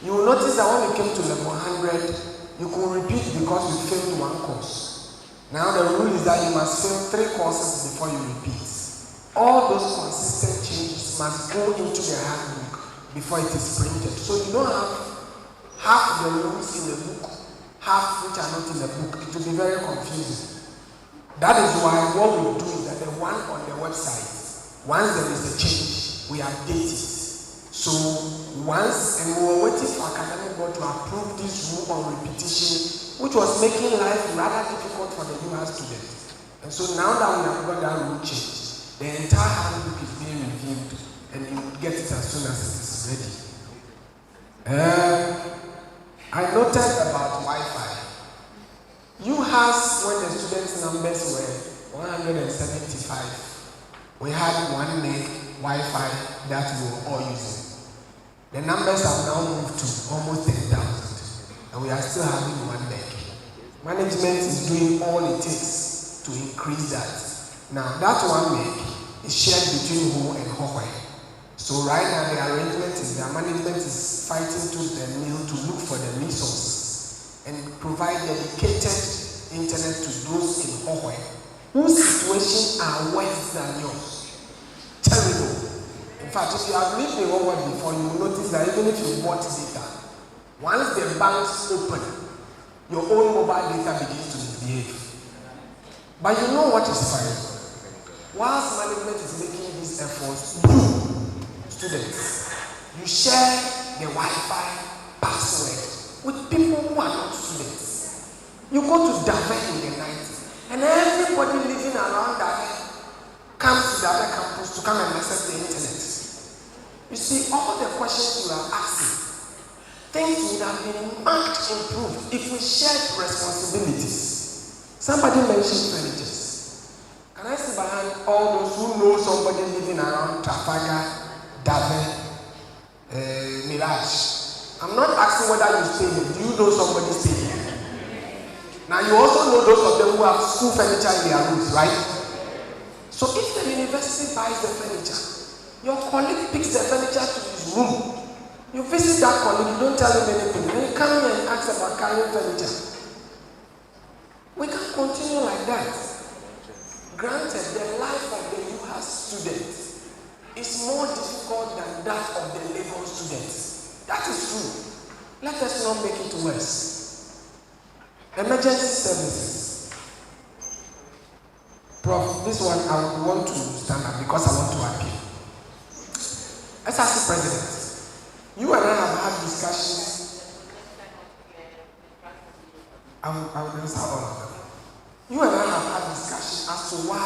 You will notice that when you came to level 100, you could repeat because you failed one course. Now the rule is that you must fail 3 courses before you repeat. All those consistent changes must go into the handbook before it is printed. So you don't have half the rules in the book, half which are not in the book. It will be very confusing. That is why what we do is that the one on the website, once there is a change, we update it. So once, and we were waiting for academic board to approve this rule on repetition, which was making life rather difficult for the UHAS students. And so now that we have got that rule changed, the entire handbook is being reviewed, and you get it as soon as it is ready. I noted about Wi-Fi. UHAS, when the students' numbers were 175, we had 1 meg Wi-Fi that we were all using. The numbers have now moved to almost 10,000, and we are still having 1 meg. Management is doing all it takes to increase that. Now, that 1 meg is shared between Ho and Hohoi. So right now, the arrangement is that management is fighting tooth and nail to look for the resources and provide dedicated internet to those in Hohoi whose situations are worse than yours. Terrible. In fact, if you have lived in Hohoi before, you will notice that even if you bought data, once the banks open, your own mobile data begins to misbehave. But you know what is fine? Whilst management is making these efforts, you, students, you share the Wi-Fi password with people who are not students. You go to Daven in the night, and everybody living around Daven comes to Daven campus to come and access the internet. You see, all the questions you are asking, things would have been much improved if we shared responsibilities. Somebody mentioned furnitures. Can I see behind all those who know somebody living around Trafalgar, Daven, Mirage? I'm not asking whether you stay here. Do you know somebody stay here? Now you also know those of them who have school furniture in their rooms, right? So if the university buys the furniture, your colleague picks the furniture to his room. You visit that colleague, you don't tell him anything. Then you come here and ask about carrying furniture. We can't continue like that. Granted, the life of the UHAS student is more difficult than that of the Lagos students. That is true. Let us not make it worse. Emergency services. Prof, this one I would want to stand up because I want to appeal. SRC President, you and I have had this discussions. I will answer all of them. You and I have had discussion as to why,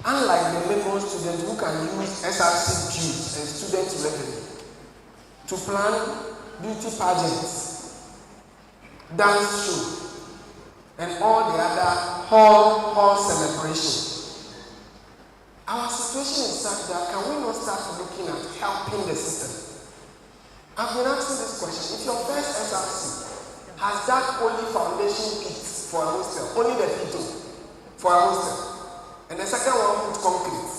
unlike the Lagos students who can use SRC dues and student revenue to plan beauty pageants, dance show, and all the other hall celebration, our situation is such that can we not start looking at helping the system? I've been asking this question. If your first SRC has that only foundation kits for a hostel, only the P2 for a hostel, and the second one put concrete,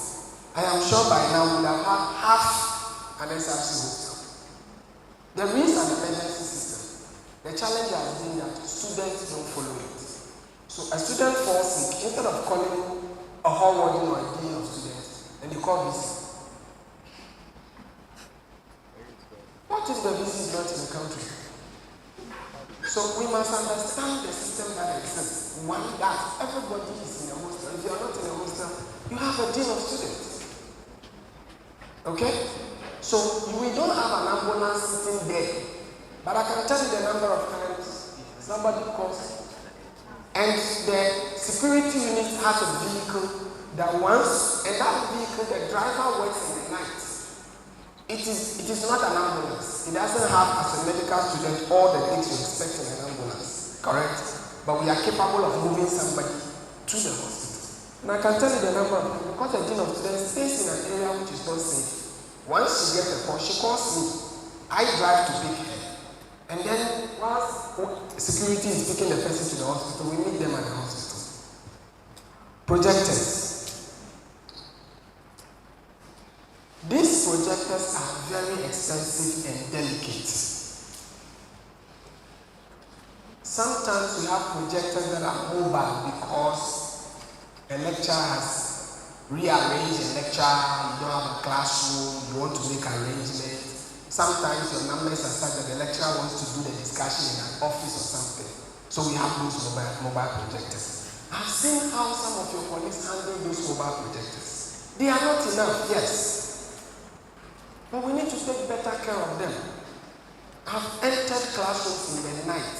I am sure by now we would have had half an SRC hostel. The risk and emergency system, the challenge has been that students don't follow it. So a student falls sick, instead of calling a hall warden or a dean of students, and they call VC. What if the VC is not in the country? So we must understand the system that exists. One, that everybody is in a hostel. If you are not in a hostel, you have a dean of students. Okay? So we don't have an ambulance sitting there. But I can tell you the number of times somebody calls and the security unit has a vehicle that once, and that vehicle, the driver works in the night. It is not an ambulance. It doesn't have, as a medical student, all the things you expect in an ambulance. Correct? But we are capable of moving somebody to the hospital. And I can tell you the number of people, because the dean of students stays in an area which is not safe. Once she gets a call, she calls me. I drive to pick her. And then once security is taking the person to the hospital, we meet them at the hospital. Projectors. These projectors are very expensive and delicate. Sometimes we have projectors that are mobile because a lecturer has rearranged a lecture, you don't have a classroom, you want to make arrangements. Sometimes your numbers are such that the lecturer wants to do the discussion in an office or something. So we have those mobile projectors. I've seen how some of your colleagues handle those mobile projectors. They are not enough, yes. But we need to take better care of them. I've entered classrooms in the night.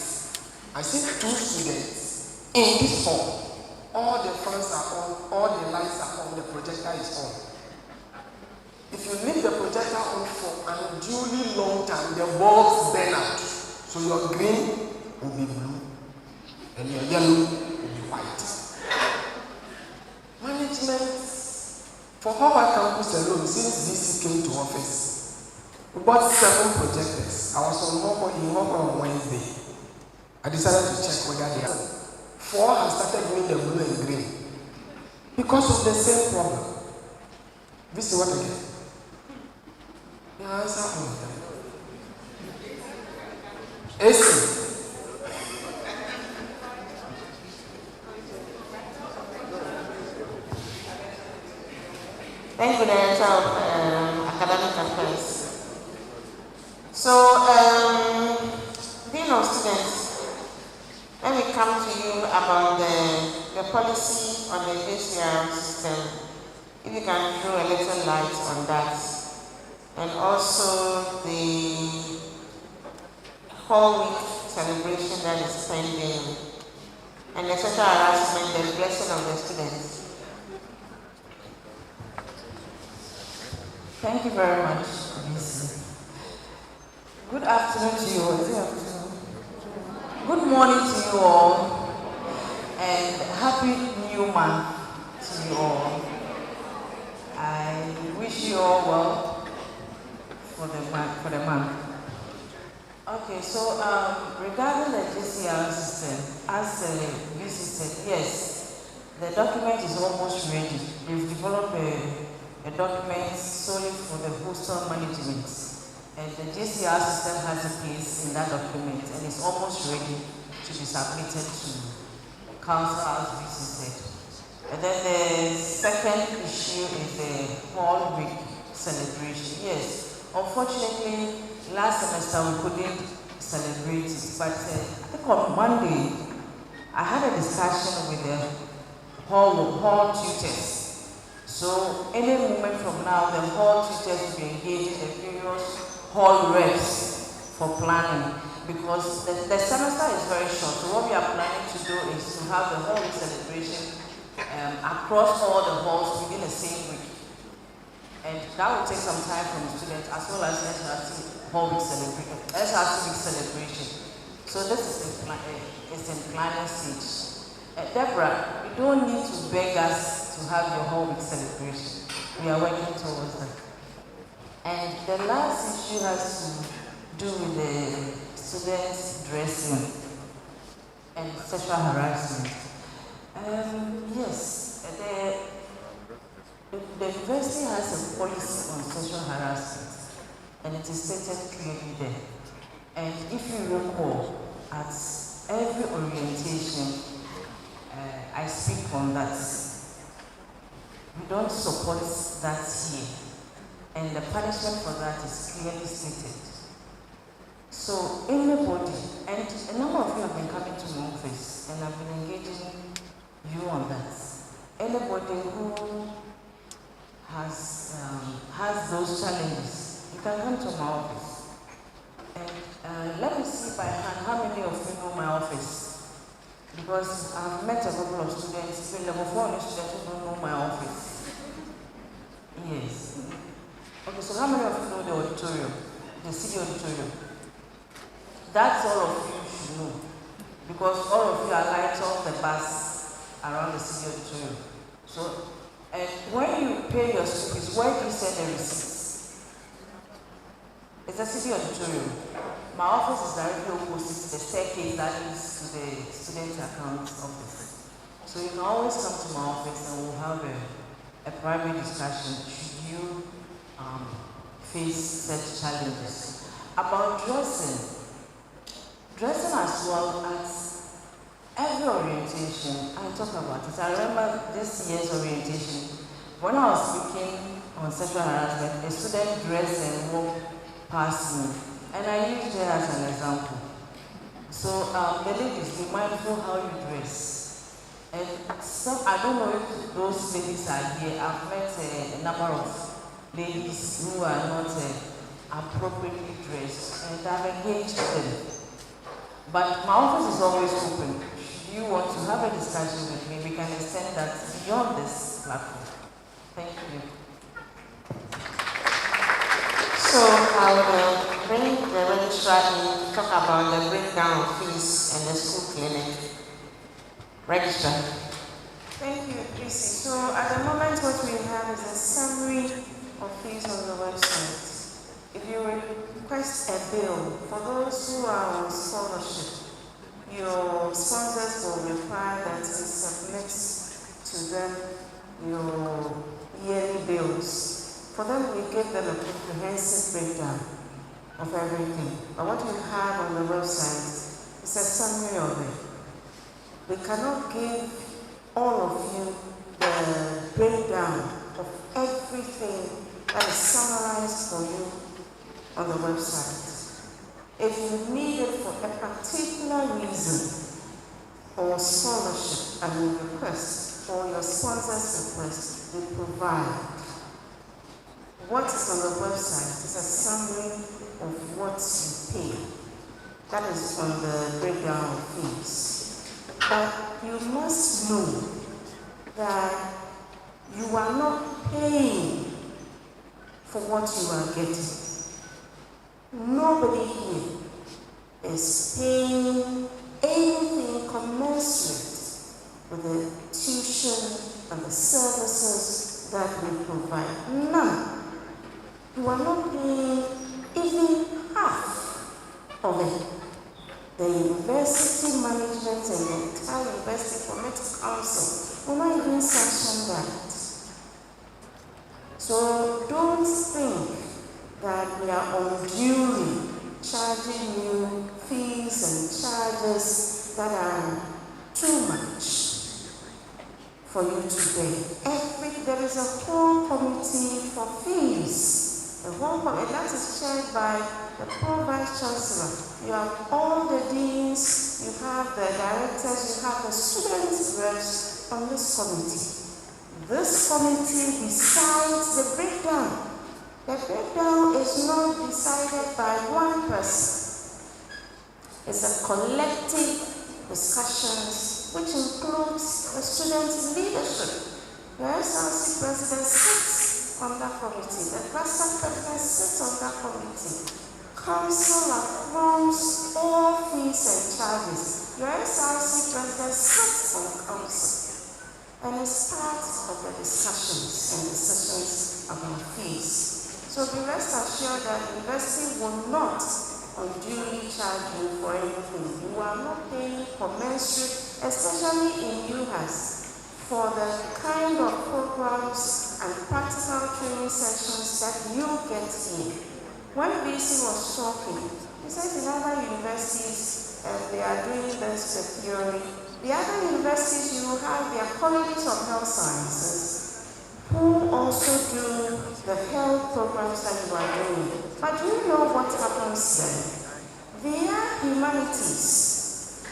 I see 2 students in this hall. All the fans are on, all the lights are on, the projector is on. If you leave the projector on for an unduly long time, the bulbs burn out. So your green will be blue and your yellow will be white. Management. For Howard campus alone, since DC came to office, we bought 7 projectors. I was in Hong on Wednesday. I decided to check whether they are. 4 have started doing the blue and green because of the same problem. This is what again? The answer all of them. AC. Thank you, Director of Academic Affairs. So, Dean of Students, let me come to you about the policy on the UHAS system. If you can throw a little light on that. And also the whole week celebration that is pending. And the sexual harassment, the blessing of the students. Thank you very much, Miss. Good afternoon to you all. Is it afternoon? Good morning to you all, and happy new month to you all. I wish you all well for the month. Okay, so regarding the GCR system, as VC said, yes, the document is almost ready. We've developed a document solely for the hostel management, and the GCR system has a place in that document, and it's almost ready to be submitted to council, as VC said. And then the second issue is the Hall Week celebration. Yes, unfortunately, last semester we couldn't celebrate it, but I think on Monday I had a discussion with the hall tutors. So any moment from now, the hall tutors will be engaging the various hall reps for planning, because the semester is very short. So what we are planning to do is to have the whole week celebration across all the halls within the same week. And that will take some time from the students as well as SRC week celebration. So this is in planning stage. Deborah, you don't need to beg us to have your whole week celebration. We are working towards that. And the last issue has to do with the students' dressing and sexual harassment. Yes, the university has a policy on sexual harassment, and it is stated clearly there. And if you recall, at every orientation, I speak on that. We don't support that here, and the punishment for that is clearly stated. So anybody, and a number of you have been coming to my office, and I've been engaging you on that. Anybody who has those challenges, you can come to my office. And let me see by hand how many of you know my office. Because I've met a couple of students, even level 4 students who don't know my office. Yes. Okay, so how many of you know the auditorium, the city auditorium? That's all of you should know. Because all of you are lights off the bus around the city auditorium. So, and when you pay your school fees, where do you send the receipts? It's the city auditorium. My office is directly opposite the staircase that leads to the student account office. So you can always come to my office and we'll have a private discussion should you face such challenges. About dressing as well as every orientation, I talk about it. I remember this year's orientation, when I was speaking on sexual harassment, a student dressed and walked past me, and I used her as an example. So the ladies, be mindful how you dress. And some, I don't know if those ladies are here. I've met a number of ladies who are not appropriately dressed, and I've engaged them. But my office is always open. If you want to have a discussion with me, we can extend that beyond this platform. Thank you. So I will bring the registrar in to talk about the breakdown of fees and the school clinic. Registrar. Thank you, Lucy. So at the moment what we have is a summary of fees on the website. If you request a bill, for those who are on scholarship, your sponsors will require that you submit to them your yearly bills. For them, we give them a comprehensive breakdown of everything. But what we have on the website is a summary of it. We cannot give all of you the breakdown of everything that is summarized for you on the website. If you need it for a particular reason, or scholarship and you request, or your sponsor's request, we provide. What is on the website is a summary of what you pay. That is on the breakdown of fees. But you must know that you are not paying for what you are getting. Nobody here is paying anything commensurate with the tuition and the services that we provide. None. You are not paying even half of it. The university management and the entire University Formative Council will not even sanction that. So don't think that we are unduly charging you fees and charges that are too much for you to pay. There is a whole committee for fees. The whole committee that is chaired by the Pro-Vice Chancellor. You have all the deans, you have the directors, you have the students' reps on this committee. This committee decides the breakdown. The breakdown is not decided by one person. It's a collective discussions which includes the student leadership. The SRC president sits on that committee, the cluster president sits on that committee. Council approves all fees and charges. Your SRC president sits on council and is part of the discussions and decisions about fees. So be rest assured that the university will not unduly charge you for anything. You are not paying commensurate, especially in UHAS, for the kind of programs and practical training sessions that you get here. When BC was talking, he said in other universities they are doing this with theory. The other universities, you have their colleges of health sciences who also do the health programs that you are doing. But do you know what happens then? They are humanities.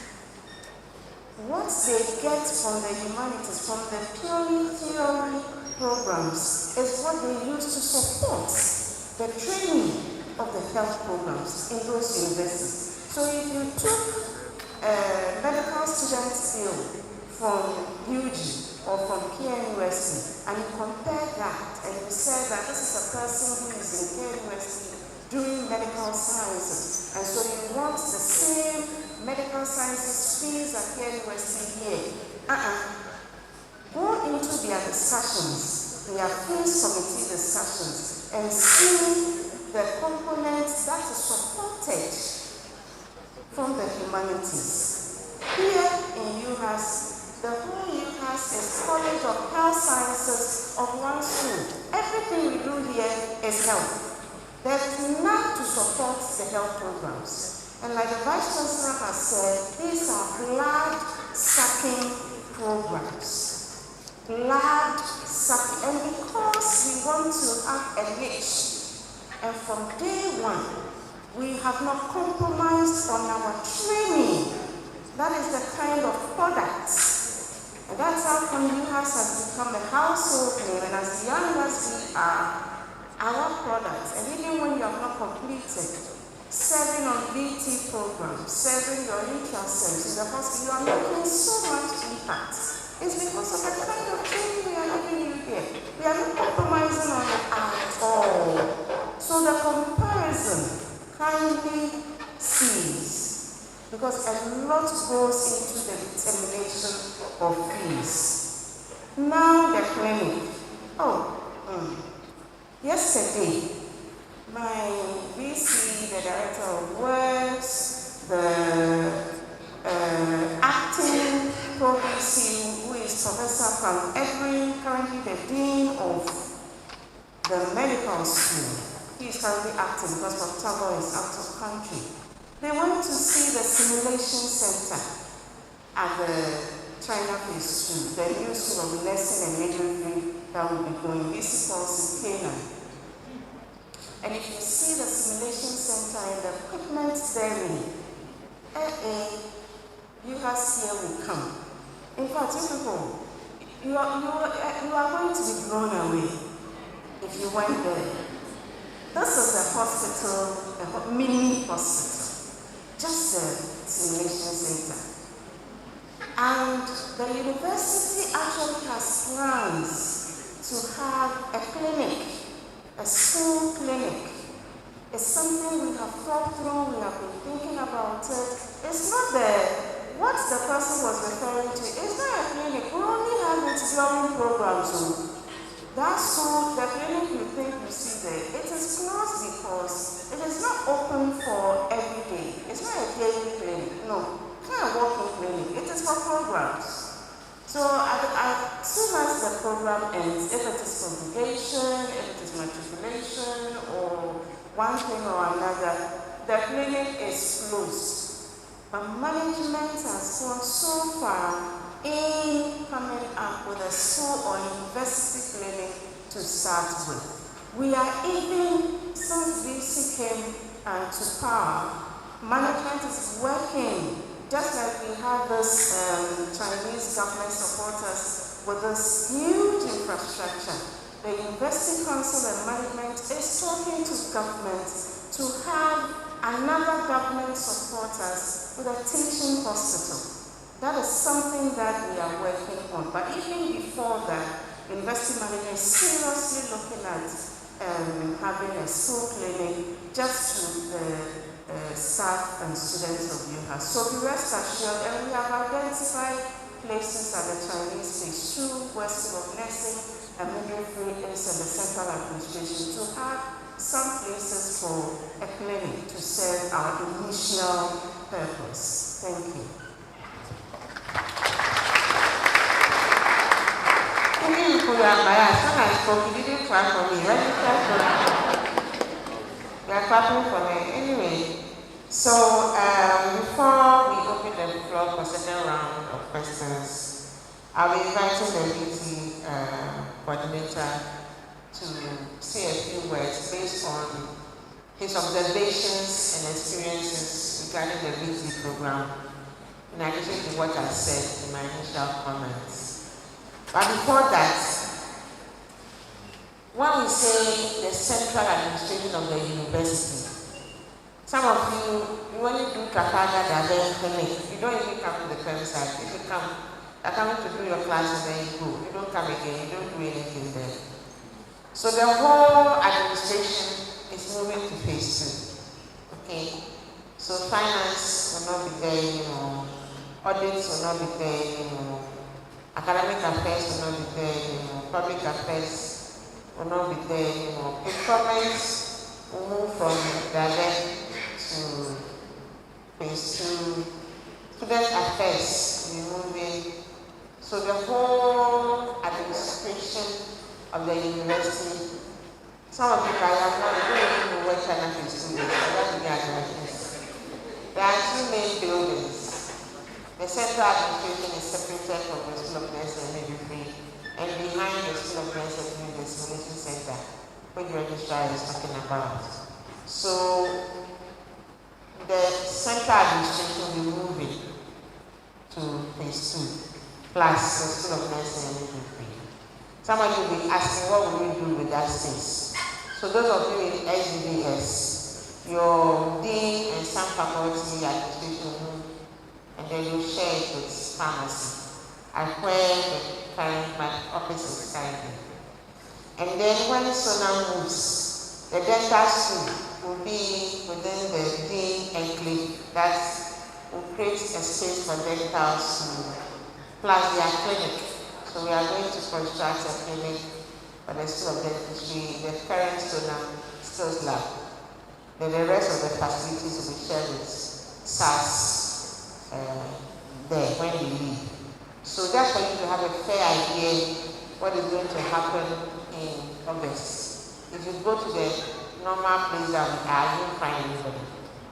What they get from the humanities, from the purely theory programs, is what they use to support the training of the health programs in those universities. So if you took a medical student bill from UG or from KNUST and you compare that and you say that this is a person who is in KNUST doing medical sciences, and so you want the same medical sciences fees at KNUST here, go into their discussions, their fees committee discussions, and see the components that is supported from the humanities. Here in UHAS, the whole UHAS is College of Health Sciences of one school. Everything we do here is health. There is none to support the health programs. And like the Vice Chancellor has said, these are blood-sucking programs. Blood-sucking. And because we want to have a niche, and from day one, we have not compromised on our training. That is the kind of product. And that's how UHAS has become a household name. And as young as we are, our products, and even when you have not completed, serving on BT programs, serving your ultrasounds in the hospital, you are making so much impact. It's because of the kind of training we are giving you here. We are not compromising on it at all. So the comparison kindly cease, because a lot goes into the determination of fees. Now the clinic. Yesterday, my VC, the Director of Works, the acting Pro-VC, who is Professor Frank Edwin, currently the Dean of the Medical School. He is currently acting because Dr. Tabo is out of country. They went to see the simulation center at the China Phase 2, the new school of nursing and midwifery that will be going. This is also in Canaan. And if you see the simulation center and the equipment therein, UHAS here will come. In fact, you people, you are going to be blown away if you went there. This is a hospital, a mini hospital, just a simulation center. And the university actually has plans to have a clinic, a school clinic. It's something we have thought through, we have been thinking about it. It's not what the person was referring to, it's not a clinic. We only have it during programs. So that school, the clinic you think you see there, it is closed because it is not open for every day. It's not a daily clinic, no. It's not a walking clinic, it is for programs. So as soon as the program ends, if it is convocation, if it is matriculation, or one thing or another, the clinic is closed. But management has gone so far in coming up with a school or university clinic to start with. We are even, since VC came to power, management is working, just like we have this Chinese government support us with this huge infrastructure. The University Council and management is talking to government to have an Another government supports us with a teaching hospital. That is something that we are working on. But even before that, University Manager is seriously looking at having a school clinic just to the staff and students of UHAS. So be rest assured, and we have identified places at the Chinese Phase 2, West School of Nursing, and Midwifery is in the Central Administration to have some places for a clinic to serve our initial purpose. Thank you. Even if you are biased, when I spoke, you didn't clap for me, right? You are clapping for me. Anyway, so before we open the floor for second round of questions, I'll be inviting the VT coordinator to say a few words based on his observations and experiences regarding the VT program, in addition to what I said in my initial comments. But before that, when we say the central administration of the university, some of you only do Trafalgar Daben clinic. You don't even come to the premises. If you come, you're coming to do your classes, then you go. You don't come again. You don't do anything there. So the whole administration is moving to phase 2. Okay? So finance will not be there anymore. Audits will not be there anymore. Academic affairs will not be there anymore. Public affairs will not be there anymore. Procurement will move from Daben to phase 2. Student affairs will be moving. So the whole administration of the university, some of you guys have not even know what China phase 2 is. There are 2 main buildings. The central administration is separated from the School of Nursing and Midwifery, and behind the School of Nursing is the Simulation Center, which the registrar is talking about. So the central administration will be moving to phase 2, plus the School of Nursing and Midwifery. Some of you will be asking, what will we do with that space? So those of you in SGBS, your dean and some faculty administration, and then you share it with pharmacy, and where the current office is currently. And then when Sona moves, the dental school will be within the dean enclave. That will create a space for dental school, plus their clinic. So we are going to construct a clinic for the School of Dentistry, the current Sona Skills Lab. Then the rest of the facilities will be shared with SAS there when we leave. So that's for you to have a fair idea what is going to happen in August. If you go to the normal place that you won't find anybody.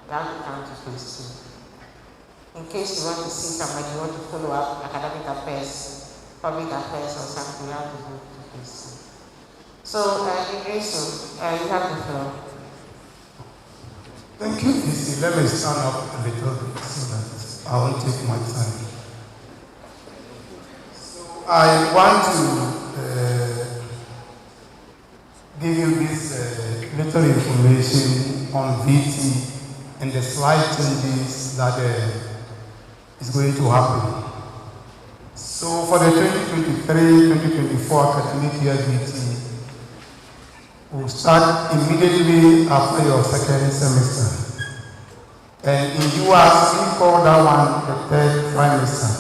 You have to come to phase 2. In case you want to see somebody, you want to follow up academic affairs, public affairs or something, you have to go to phase 2. So, Idrisu, you have the floor. Thank you, DC. Let me stand up a little bit so that I won't take my time. So I want to give you this little information on VT and the slight changes that is going to happen. So for the 2023-2024 academic year, VT will start immediately after your second semester. And in UHAS, we call that one the third trimester.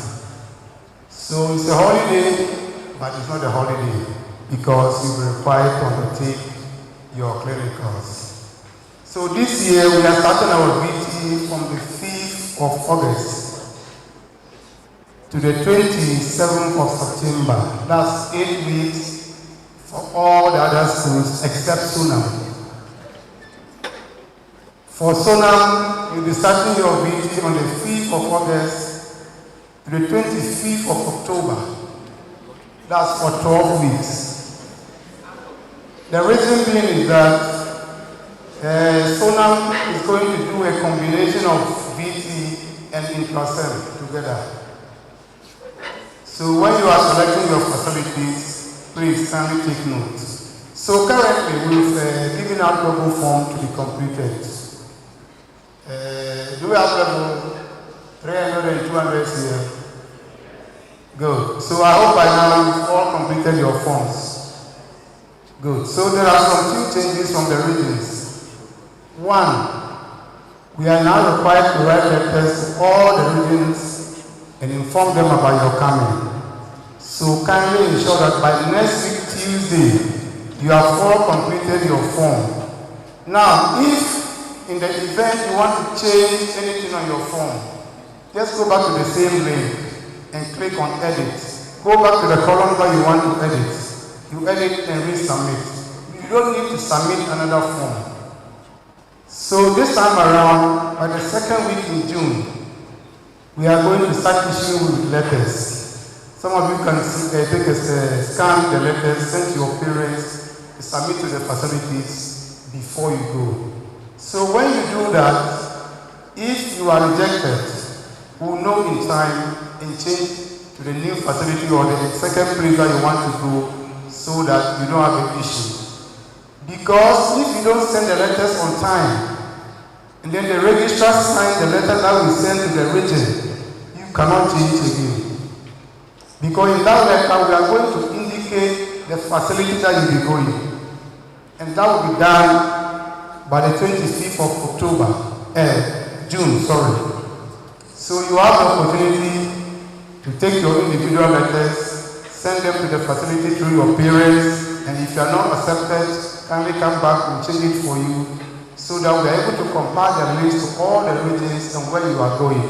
So it's a holiday, but it's not a holiday because you will require to undertake your clinicals. So this year we are starting our VT from the 5th of August to the 27th of September. That's 8 weeks for all the other schools except Sunam. For Sonam, you'll be starting your VT on the 5th of August to the 25th of October. That's for 12 weeks. The reason being is that Sonam is going to do a combination of VT and Intrasem together. So when you are selecting your facilities, please kindly take notes. So currently, we've given out Google form to be completed. Do we have level 300 and 200 here? Good. So I hope by now you've all completed your forms. Good. So there are some few changes from the regions. One, we are now required to write letters to all the regions and inform them about your coming. So kindly ensure that by next week Tuesday, you have all completed your form. Now, if in the event you want to change anything on your form, just go back to the same link and click on edit. Go back to the column where you want to edit. You edit and resubmit. You don't need to submit another form. So this time around, by the second week in June, we are going to start issuing with letters. Some of you can take a scan the letters, send to your parents, submit to the facilities before you go. So when you do that, if you are rejected, we will know in time and change to the new facility or the second place that you want to go so that you don't have an issue. Because if you don't send the letters on time, and then the registrar signs the letter that we send to the region, you cannot change again. Because in that letter, we are going to indicate the facility that you will be going. And that will be done by the 25th of June. So you have the opportunity to take your individual letters, send them to the facility through your parents, and if you are not accepted, kindly come back and change it for you so that we are able to compile the list to all the regions and where you are going.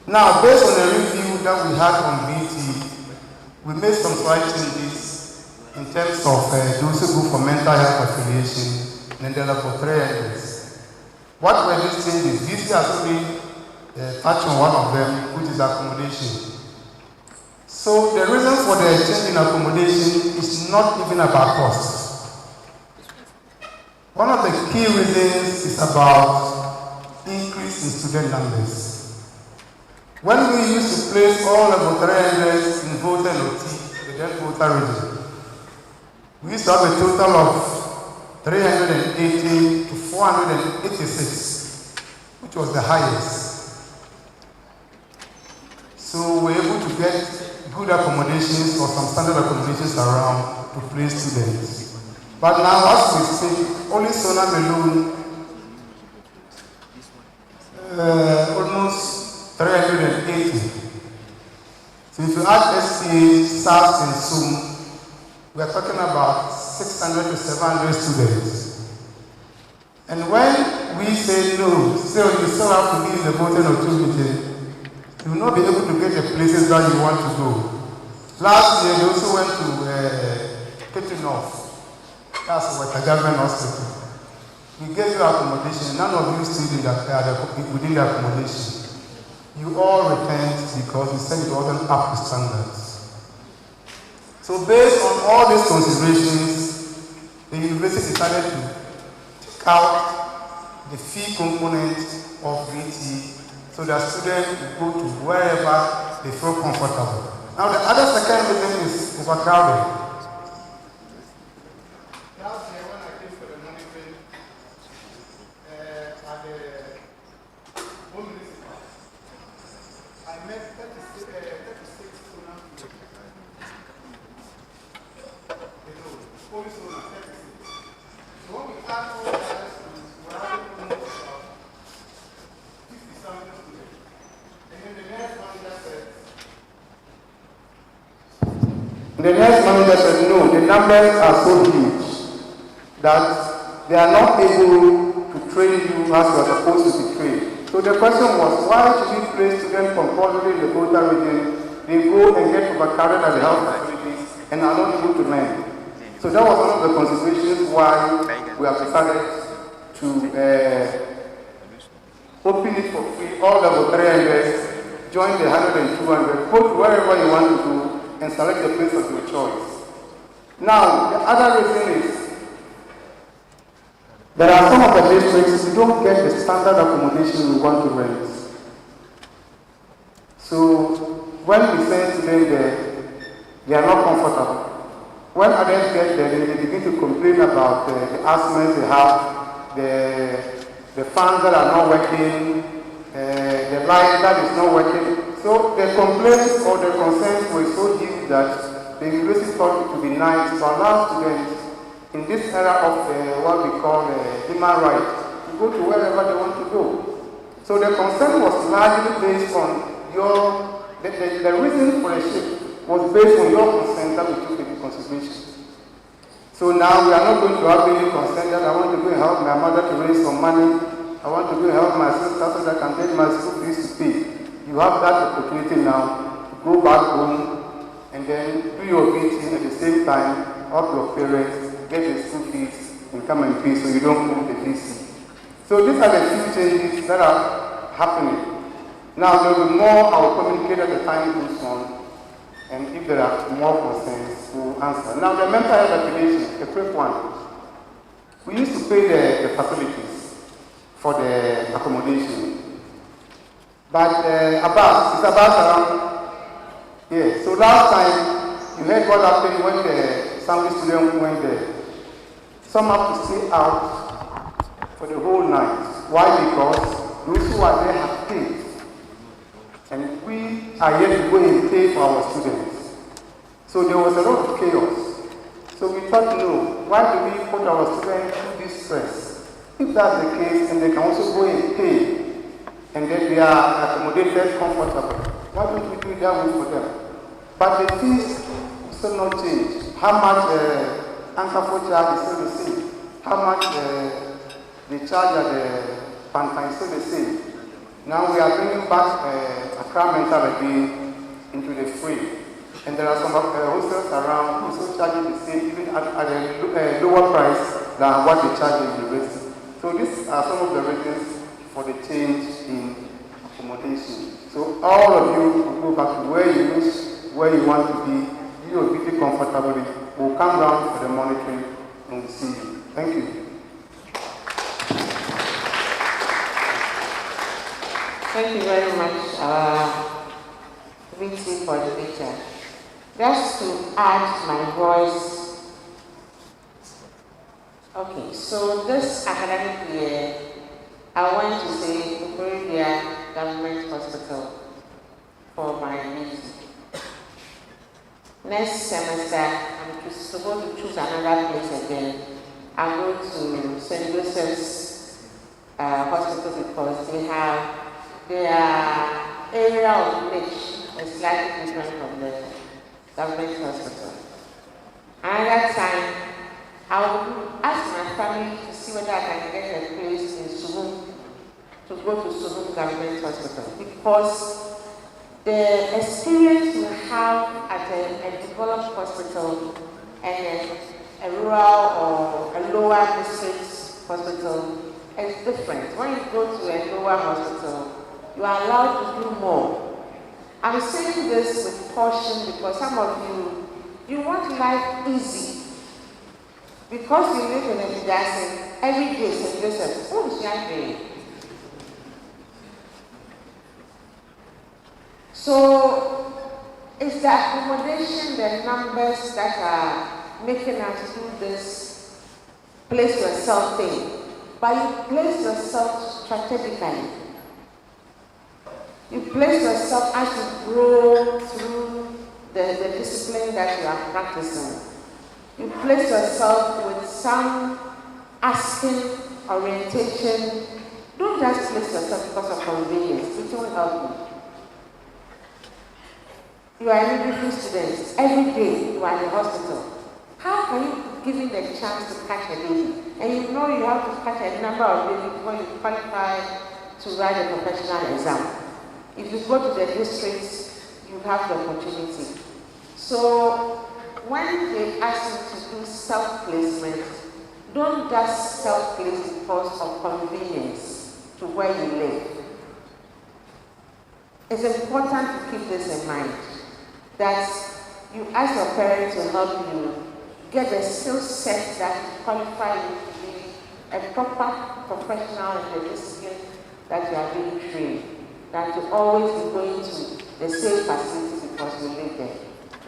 Now, based on the review that we had on BT, we made some slight changes in terms of those who go for mental health affiliation and then for 3 years. What were these changes? BT has only touched on one of them, which is accommodation. So the reason for the change in accommodation is not even about cost. One of the key reasons is about increase in student numbers. When we used to place all level 300s in voter and OT, the then voter region, we used to have a total of 380 to 486, which was the highest. So we were able to get good accommodations or some standard accommodations around to place students. But now, as we speak, only Sona alone, almost 380. So if you add SPA, SARS, and SUM, we are talking about 600 to 700 students. And when we say no, still you still have to be in the voting opportunity, you will not be able to get the places that you want to go. Last year, they also went to Kitchener. That's what the government hospital. We gave you accommodation. None of you stayed within the accommodation. You all returned because you said it wasn't up to standards. So based on all these considerations, the university decided to take out the fee component of VT so that students will go to wherever they feel comfortable. Now the other second reason is overcrowding. Last year when I came for the monitoring at the home municipal, I met 36 students. Police owners, 36. So when we add all the other students, we're having almost about 50-something students. And then the next manager said, no, the numbers are so huge that they are not able to train you as you are supposed to be trained. So the question was, why should we place students compulsorily in the Volta region? They go and get overcrowded at the health facilities and are not able to learn. So that was one of the considerations why we have decided to open it for free, all level 300, join the 100 and 200, go to wherever you want to go and select the place of your choice. Now, the other reason is, there are some of the districts who don't get the standard accommodation we want to rent. So, when we send to them there, they are not comfortable. When others get there, they begin to complain about the asthma they have, the the fans that are not working, the light that is not working. So the complaints or the concerns were so huge that the university thought it would be nice to allow students in this era of what we call human rights to go to wherever they want to go. So the concern was largely based on the reason for the shift was based on your concern that we took into consideration. So now we are not going to have any concern that I want to go and help my mother to raise some money. I want to go and help my sister so that I can get my school fees to pay. You have that opportunity now to go back home and then do your meeting at the same time, help your parents, get the school fees, and come and pay so you don't move the VC. So these are the few changes that are happening. Now there will be more I will communicate as the time goes on, and if there are more concerns, we will answer. Now the mental health affiliation, a quick one. We used to pay the facilities for the accommodation. But it's about around, yeah. So last time, you heard what happened when the Sunday students went there. Some have to stay out for the whole night. Why? Because those who are there have paid. And we are yet to go and pay for our students. So there was a lot of chaos. So we thought, no, why do we put our students through this stress? If that's the case, and they can also go and pay, and then they are accommodated comfortably, why don't we do it that way for them? But the fees still not change. How much anchor for charge is still the same. How much they charge at the Pantan is still the same. Now we are bringing back Accra mentality into the free. And there are some hostels around who also charging the same, even at a lower price than what they charge in the university. So these are some of the reasons for the change in accommodation. So all of you will go back to where you wish, where you want to be, you will be comfortably. We'll come down for the monitoring and see you. Thank you. Thank you very much, VC coordinator. Just to add my voice. Okay, so this academic year, I went to say Bukurudia Government Hospital for my meeting. Next semester, I'm supposed to choose another place again. I go to St. Joseph's Hospital because their area of niche is slightly different from the government hospital. Another time, I will ask my family to see whether I can get a place in Suhum, to go to Suhum Government Hospital, because the experience you have at a developed hospital and a rural or a lower district hospital is different. When you go to a lower hospital, you are allowed to do more. I'm saying this with caution because some of you want life easy. Because you live in a Midasin, every day St. Joseph, what is your day? So, it's the accommodation, the numbers that are making us do this place yourself thing. But you place yourself strategically. You place yourself as you grow through the discipline that you are practicing. You place yourself with some asking orientation. Don't just place yourself because of convenience. It won't help you. You are a midwifery student. Every day you are in the hospital. How can you be given the chance to catch a baby? And you know you have to catch a number of babies before you qualify to write a professional exam. If you go to the districts, you have the opportunity. So when they ask you to do self-placement, don't just self-place because of convenience to where you live. It's important to keep this in mind, that you ask your parents to help you get the skill set that qualify you to be a proper professional in the discipline that you are being trained, than to always be going to the same facility because you live there.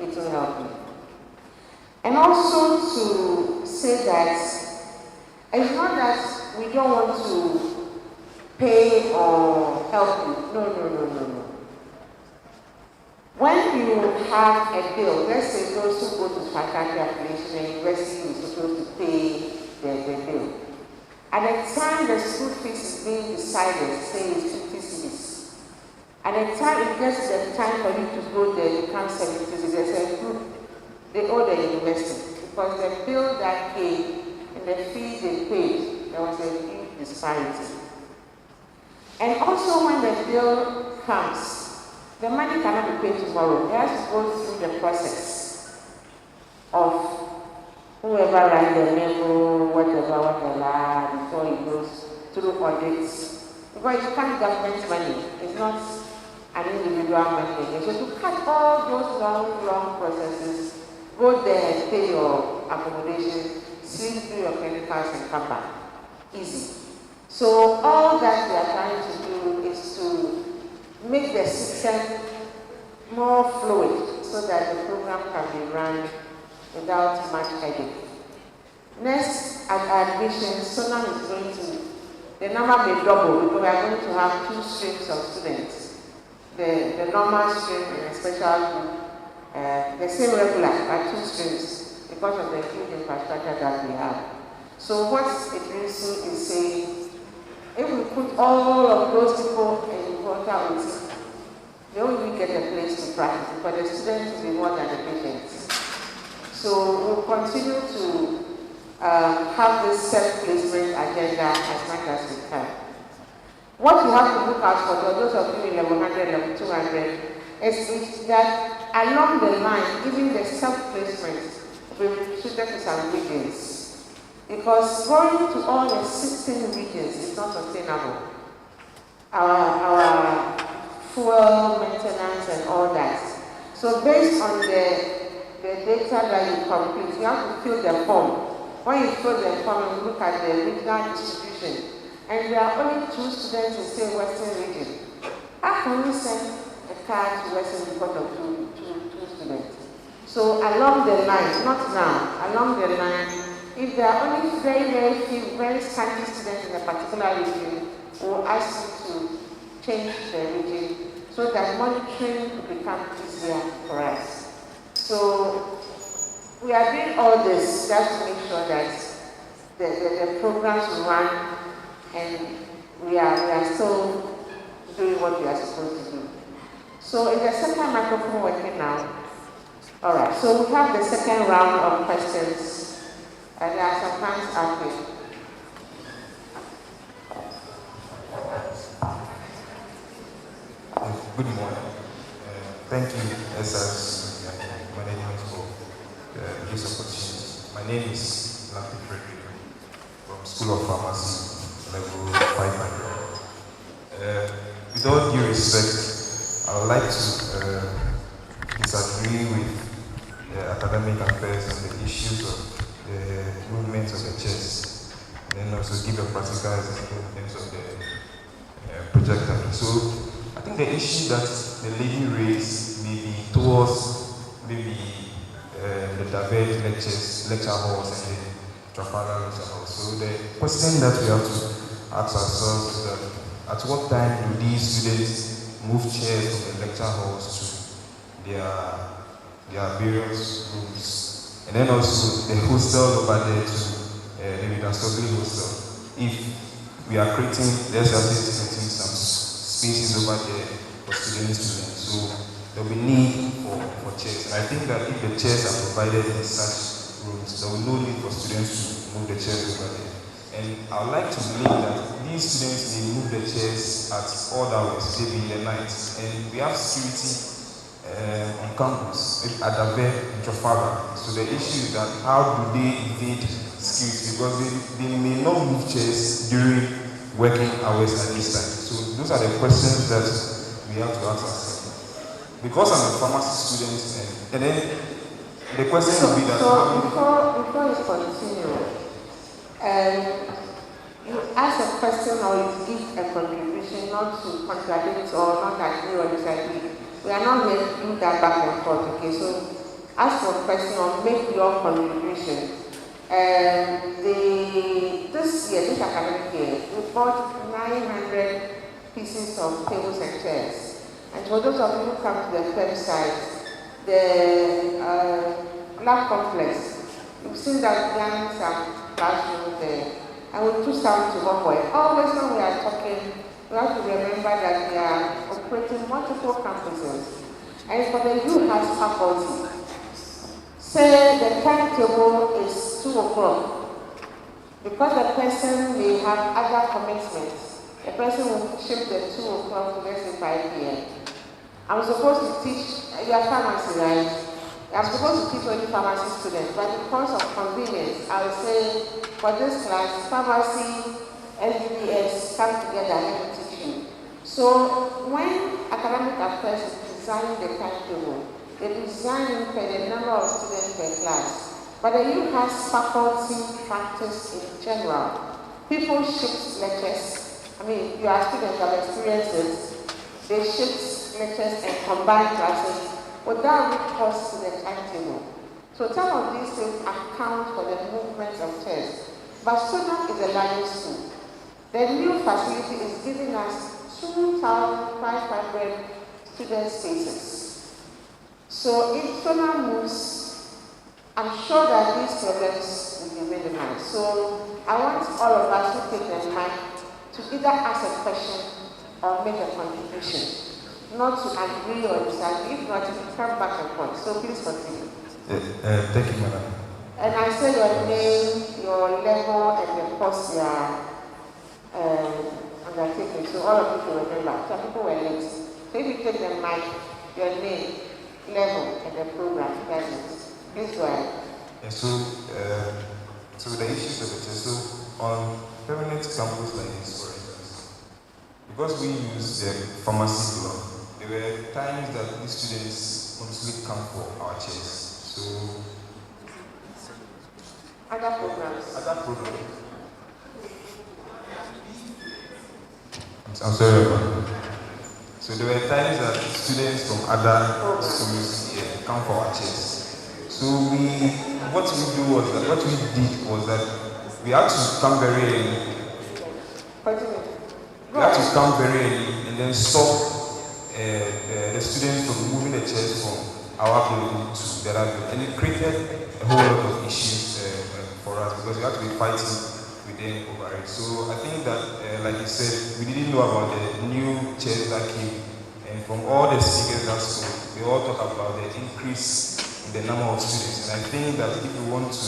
It will help you. And also to say that it's not that we don't want to pay or help you. No. When you have a bill, let's say those who go to faculty affiliation and university is supposed to pay the bill. At the time the school fees is being decided, say it's 50 cedis. At the time it gets to the time for you to go there, you can't 70 cedis. There's a group, they owe the university because the bill that came and the fees they paid, there was a huge disparity. And also when the bill comes, the money cannot be paid tomorrow. It has to go through the process of whoever writes the memo, whatever, before it goes through audits. Because you can't government money. It's not an individual money. So to cut all those long processes, go there and pay your accommodation, sleep through your credit cards and come back. Easy. So all that we are trying to do is to make the system more fluid so that the program can be run without much headache. Next, at admission, Sonam is going to, the number may double because we are going to have 2 streams of students. The normal stream and a special group, the same regular, but 2 streams because of the huge infrastructure that we have. So what Idrisu is saying, if we put all of those people in water with it, they only get a place to practice, but the students will be more than the patients. So we'll continue to have this self-placement agenda as much as we can. What you have to look out for, those of you in level 100, level 200, is that along the line, even the self-placement will be restricted to some regions. Because going to all the 16 regions is not sustainable. Our fuel maintenance and all that. So based on the data that you complete, you have to fill the form. When you fill the form, you look at the regional distribution. And there are only 2 students in, say, Western region. How can we send a car to Western because of two students? So along the line, not now, along the line, if there are only very few, very scanty students in a particular region, we'll ask you to change the region so that monitoring will become easier for us. So we are doing all this just to make sure that the programs will run and we are still doing what we are supposed to do. So is the second microphone working now? All right, so we have the second round of questions. And there are some hands up here. Good morning. Thank you, SR's management for this opportunity. My name is Lapi Frederick from School of Pharmacy, level 500. With all due respect, I would like to disagree with the academic affairs and the issues of the movements of the chest, and then also give a practical example in terms of the projector. So I think the issue that the lady raised may be towards maybe the diverse lecture halls and the Trafalgar lecture halls. So the question that we have to ask ourselves is that at what time do these students move chairs from the lecture halls to their various rooms? And then also the hostel over there to maybe the Asogli hostel. If we are creating, there's creating some spaces over there for students to learn. So there will be need for chairs. And I think that if the chairs are provided in such rooms, there will be no need for students to move the chairs over there. And I would like to believe that these students may move the chairs at odd hours, maybe in the night. And we have security on campus at Adabe and Trafalgar. So the issue is that how do they evade security? Because they may not move chairs during working hours at this time. So those are the questions that we have to ask ourselves. Because I'm a pharmacy student, and then the question will be that... So before you continue, you ask a question or you give a contribution not to contradict or not agree or disagree. We are not going to do that back and forth, okay? So ask your question or make your contribution. This academic year, we bought 9 900 pieces of tables and chairs. And for those of you who come to the website, the lab complex, you've seen that behind some classrooms there. And we put some to work with. Always when we are talking, we have to remember that we are operating multiple campuses. And for the UHAS faculty, say the timetable is 2 o'clock. Because the person may have other commitments, the person will shift the 2 o'clock to let's say 5 p.m. I'm supposed to teach, you are pharmacy, right? I'm supposed to teach only pharmacy students, but because of convenience, I will say for this class, pharmacy, LBS come together and teach you. So when academic affairs is designing the timetable, they design per the number of students per class. But the UHAS faculty practice in general. People shift lectures. I mean, you are students have experienced it. They shift lectures and combine classes without recourse to the timetable. So some of these things account for the movement of tests. But Sona is a learning school. The new facility is giving us 2,500 student spaces. So if Sona moves, I'm sure that these problems will be minimized. So I want all of us to take their time to either ask a question or make a contribution. Not to agree or disagree, if not to come back and forth. So please continue. Thank you, madam. And I say your name, your level, and the course you are undertaking. So all of you will remember. Some people were late. So if you take the mic, your name, level, and the program, that's it. Please go ahead. Yeah, so the issues of it is so on permanent campus like this, for instance, because we use the pharmacy block, there were times that these students honestly come for our chairs. So other programs. I'm sorry about that. So there were times that students from other schools come for our chairs. So what we did was that we had to come very early. We had to come very early and then stop the students from moving the chairs from our building to the other building. And it created a whole lot of issues for us because we had to be fighting with them over it. So I think that, like you said, we didn't know about the new chairs that came. And from all the speakers that spoke, they all talk about the increase in the number of students. And I think that if we want to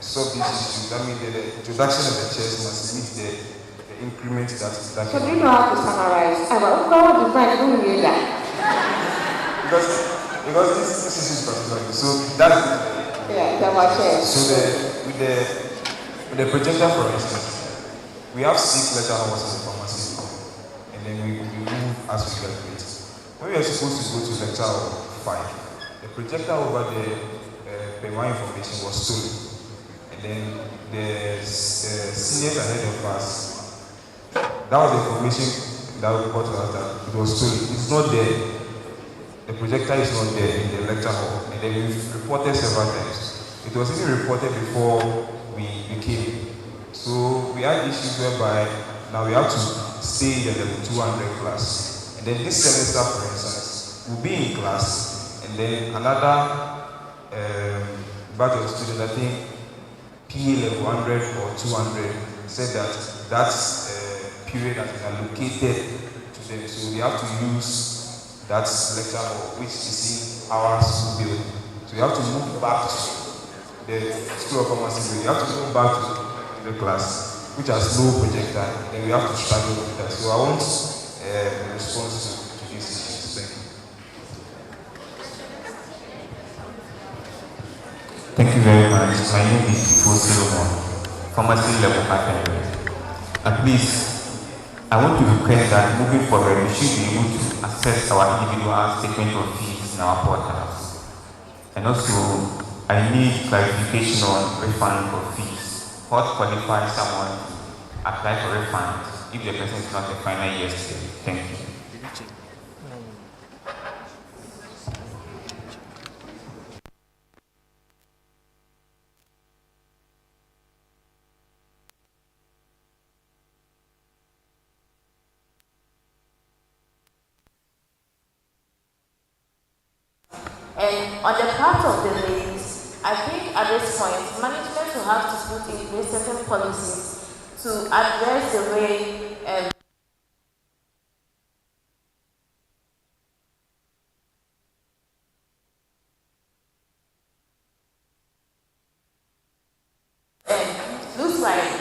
solve these issues, that means that the introduction of the chairs must meet the increment that. So do you know how to summarize? Because this is particular. So that's so with the projector, for instance, we have 6 lecture hours in the pharmacy, and then we move as we calculate. When we are supposed to go to lecture 5, the projector over the PMI information was stolen, and then the seniors ahead of us, that was the information that we got to us that it was stolen. It's not there. The projector is not there in the lecture hall, and then we've reported several times. It was even reported before we came. So we had issues whereby now we have to stay in the level 200 class. And then this semester, for instance, we'll be in class, and then another batch of students, I think PA level 100 or 200, said that period has been allocated to them. So we have to use that lecture hall, which is in our school building. So you have to move back to the School of Pharmacy building. You have to move back to the class, which has no projector, and then we have to struggle with that. So I want a response to these issues. Thank you. Thank you very much. My name is Ifo Solomon, Pharmacy Level Academy. And please, I want to request that moving forward, we should be able to access our individual statement of fees in our portals. And also, I need clarification on refund of fees. What qualifies someone to apply for refund if the person is not a final year student? Thank you. And on the part of the ladies, I think at this point, management will have to put in place certain policies to address the way looks like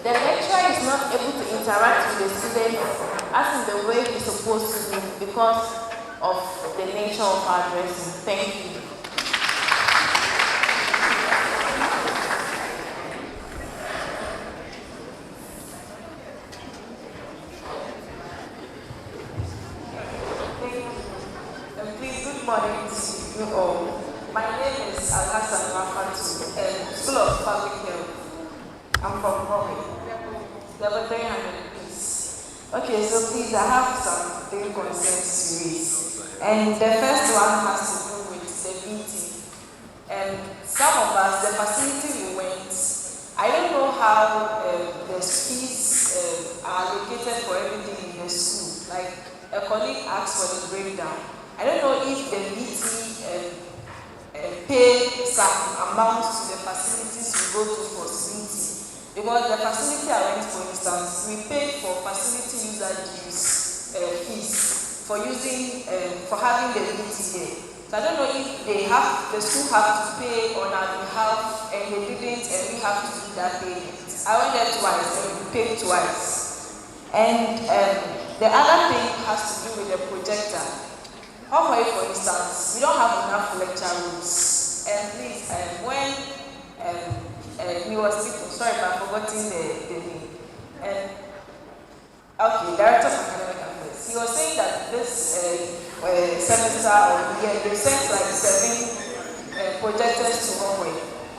the lecturer is not able to interact with the students as in the way he's supposed to do because of the nature of our dressing. Thank you. Please, good morning to you all. My name is Alhassan Rafatu, School of Public Health. I'm from Brooklyn. Level 300, please. Okay, so please, I have some big concerns to raise. And the first one has to do with the meeting. And some of us, the facility we went, I don't know how the fees are allocated for everything in the school. Like a colleague asked for the breakdown. I don't know if the VT pay some amount to the facilities we go to for meeting. Because the facility I went, for instance, we paid for facility user dues fees for using for having the VT there. So I don't know if the school have to pay on our behalf and they didn't, and we have to do that payment. I went there twice and we paid twice. And the other thing has to do with the projector. Halfway, for instance, we don't have enough lecture rooms. And please, when he was speaking, sorry, but I've forgotten the name. Okay, Director of Academic Affairs. He was saying that this semester or year, they sent like 7 projectors to Halfway.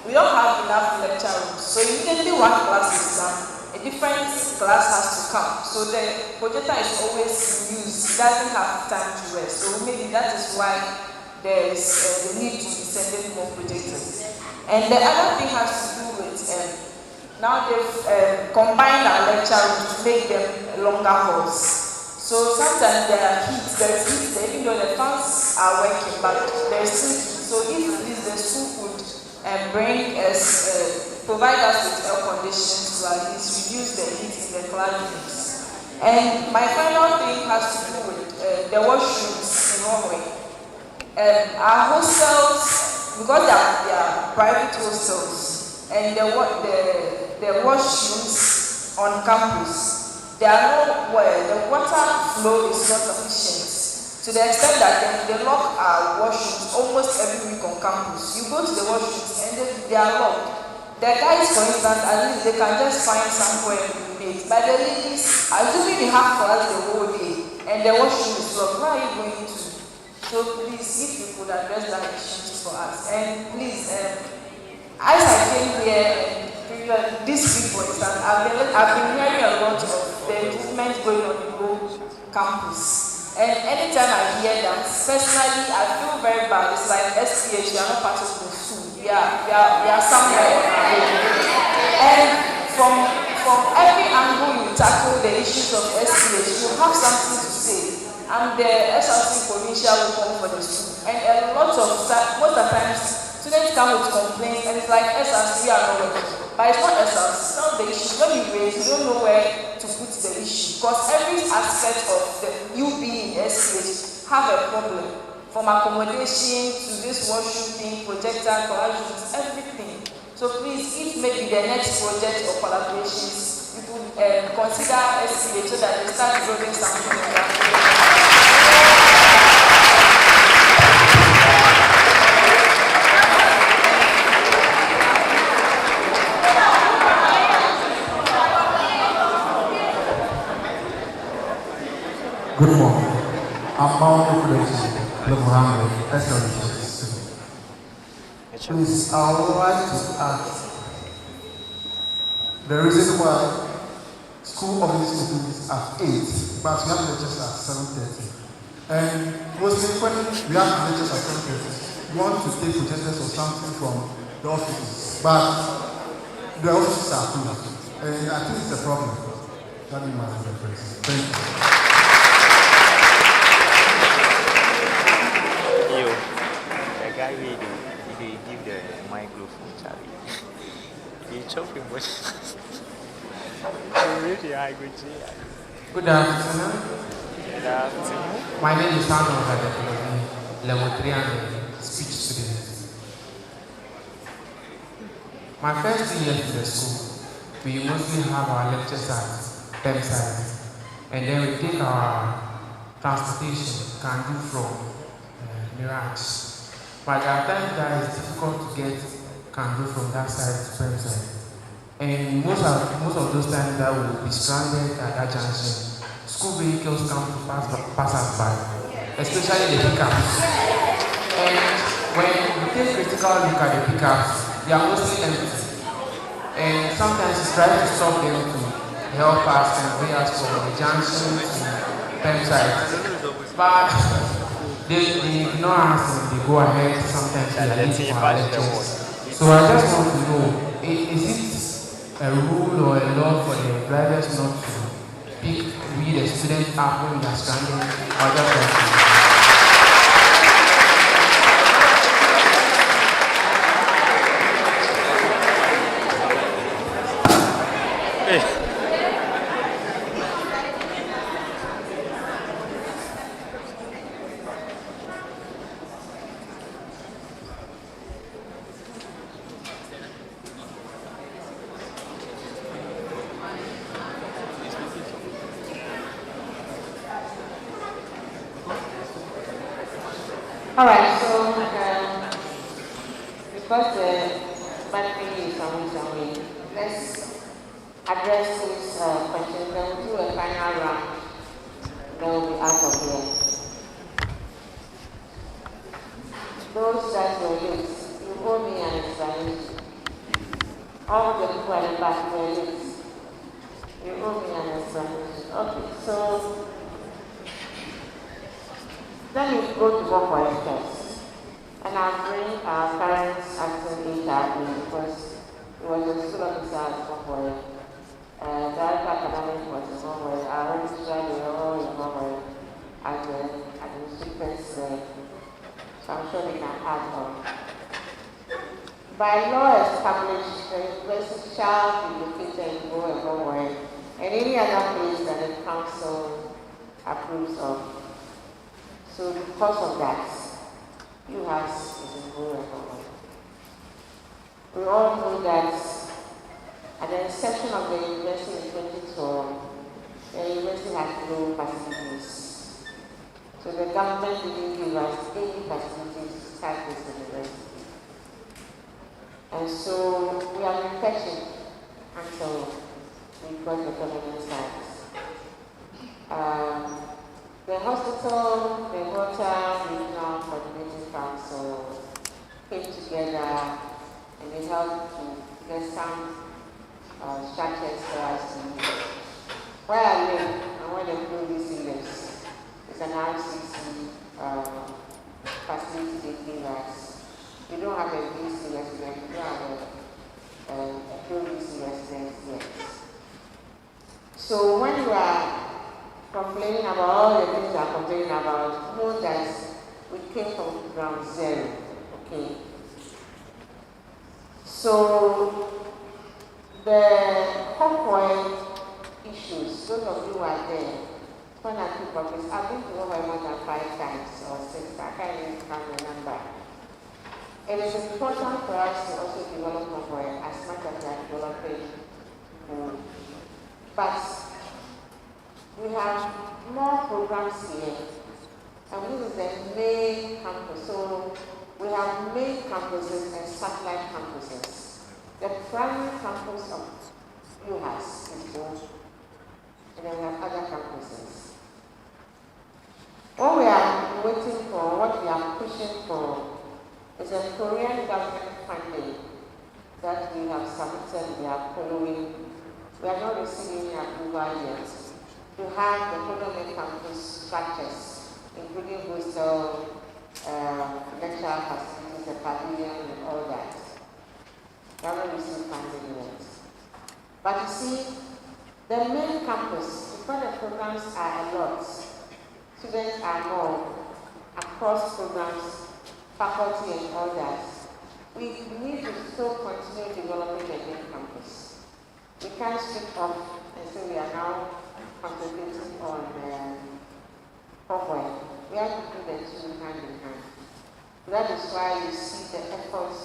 We don't have enough lecture rooms. So immediately one class is done, a different class has to come. So the projector is always used, it doesn't have time to rest. So maybe that is why there is the need to be sending more projectors. And the other thing has to do with, now they've combined our lecture rooms to make them longer halls. So sometimes there's heat there, even though the fans are working, but there's still heat. So if the school could provide us with air conditioning to at least reduce the heat in the classrooms. And my final thing has to do with the washrooms in Norway. Our hostels, because they are private hostels, and the washrooms on campus, the water flow is not sufficient. To the extent that they lock our washrooms almost every week on campus. You go to the washrooms and they are locked. The guys, for instance, at least they can just find somewhere to meet. But the ladies, assuming they have class the whole day and the washroom is locked, where are you going to? So please, if you could address that issue for us. And please, as I came here, this week, for instance, I've been hearing a lot of the movement going on in the campus. And anytime I hear that, personally, I feel very bad. It's like SPH, we are not part of the school. We are somewhere on our own. And from every angle you tackle the issues of SPH, you have something to say. And the SLC provincial will come for the school. And most of the times, students come with complaints, and it's like SLC, we are not working. But it's not SLC, it's not the issue. When you raise, you don't know where to put the issue. Because every aspect of you being in SPH have a problem. From accommodation to this washroom thing, projector, collages, everything. So please, if maybe the next project or collaborations, you could consider SPH so that they start building something like that. Good morning. I'm Mount Operation, Lemohammed, SLC. Please, I would like to ask the reason why school only opens at 8, but we have lectures at 7:30. And mostly when we have lectures at 7:30, we want to take projectors or something from the offices, but the offices are closed. And I think it's a problem. That is my reference. Thank you. Good afternoon. Good afternoon. My name is Arnold Adekunle, level 300 speech student. My first 2 years in the school, we mostly have our lectures at term site, and then we take our transportation, can do from Mirage. But at times that it's difficult to get can do from that side to term site. And most of those times that we will be stranded at that junction. School vehicles come to pass us by, especially the pickups. And when we take critical look at the pickups, they are mostly empty. And sometimes it's try to stop them to help us and bring us from the junction to term site. But they ignore us and they go ahead sometimes we are late for our lectures. So I just want to know, is it a rule or a law for the drivers not to pick we the students up when we are stranded, or just All right, so because the battery is on its way, let's address these questions. Then we'll do a final round. Then we'll be out of here. Those that were late, you owe me an explanation. All the people at the back were late. You owe me an explanation. Okay, so let me go to work for it first. And I'll bring our parents acting HRE because it was a school officer at work for it. Director academic was involved with it. Our registrar, they were all involved with it as the administrators. So I'm sure they can add on. By law established, the university shall be located in Go and any other place that the council approves of. So because of that, UHAS is in Go. We all know that at the inception of the university in 2012, the university had no facilities. So the government didn't give us any facilities to start this university. And so we have been patient until we got the permanent site. The hospital, the water, regional coordinating council came together and they helped to get some structures for us to use. Where I live and where the POVC lives is an RCC facility they gave us. We don't have a VC resident, we don't have a POVC resident yet. So when you are complaining about all the things you are complaining about, know that we came from ground zero, okay? So the hot issues, those of you who are there, when I keep office, I've been to over more than 5 times or 6, I can't even count the number. It is important for us to also develop hot as much as we are developing food. But we have more programs here, and this is the main campus. So we have main campuses and satellite campuses. The primary campus of UHAS is both, and then we have other campuses. What we are waiting for, what we are pushing for, is a Korean government funding that we have submitted, we are following. We are not receiving any approval yet. To have the Korean campus structures, including hostel, lecture facilities, the pavilion, and all that. We haven't received funding yet. But you see, the main campus, because the programs are a lot, students are more across programs, faculty and all that. we need to still continue developing the main campus. We can't strip off and say we are now concentrating on Hogwarts. We have to do the two hand in hand. That is why you see the efforts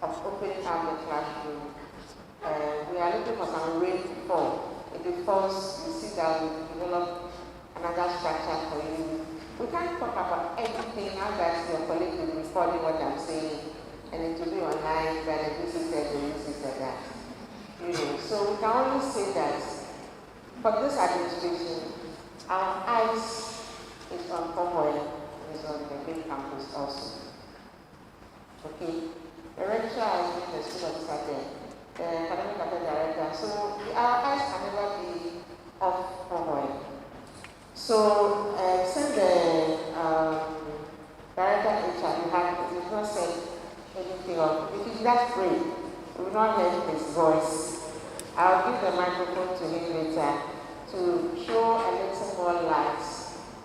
of opening up the classroom. We are looking for some rain to fall. If it falls, you see that we develop another structure for you. We can't talk about everything now that your colleague is recording what I'm saying, and it will be online, but this is that. You know, so we can only say that for this administration, our eyes is on Convoy, is on the main campus also. Okay, the registrar has been the student officer there, the academic affairs director, so our eyes can never be off Convoy. So since the director HR has not said anything of it, is that free. We will not hear his voice. I'll give the microphone to him later to show a little more light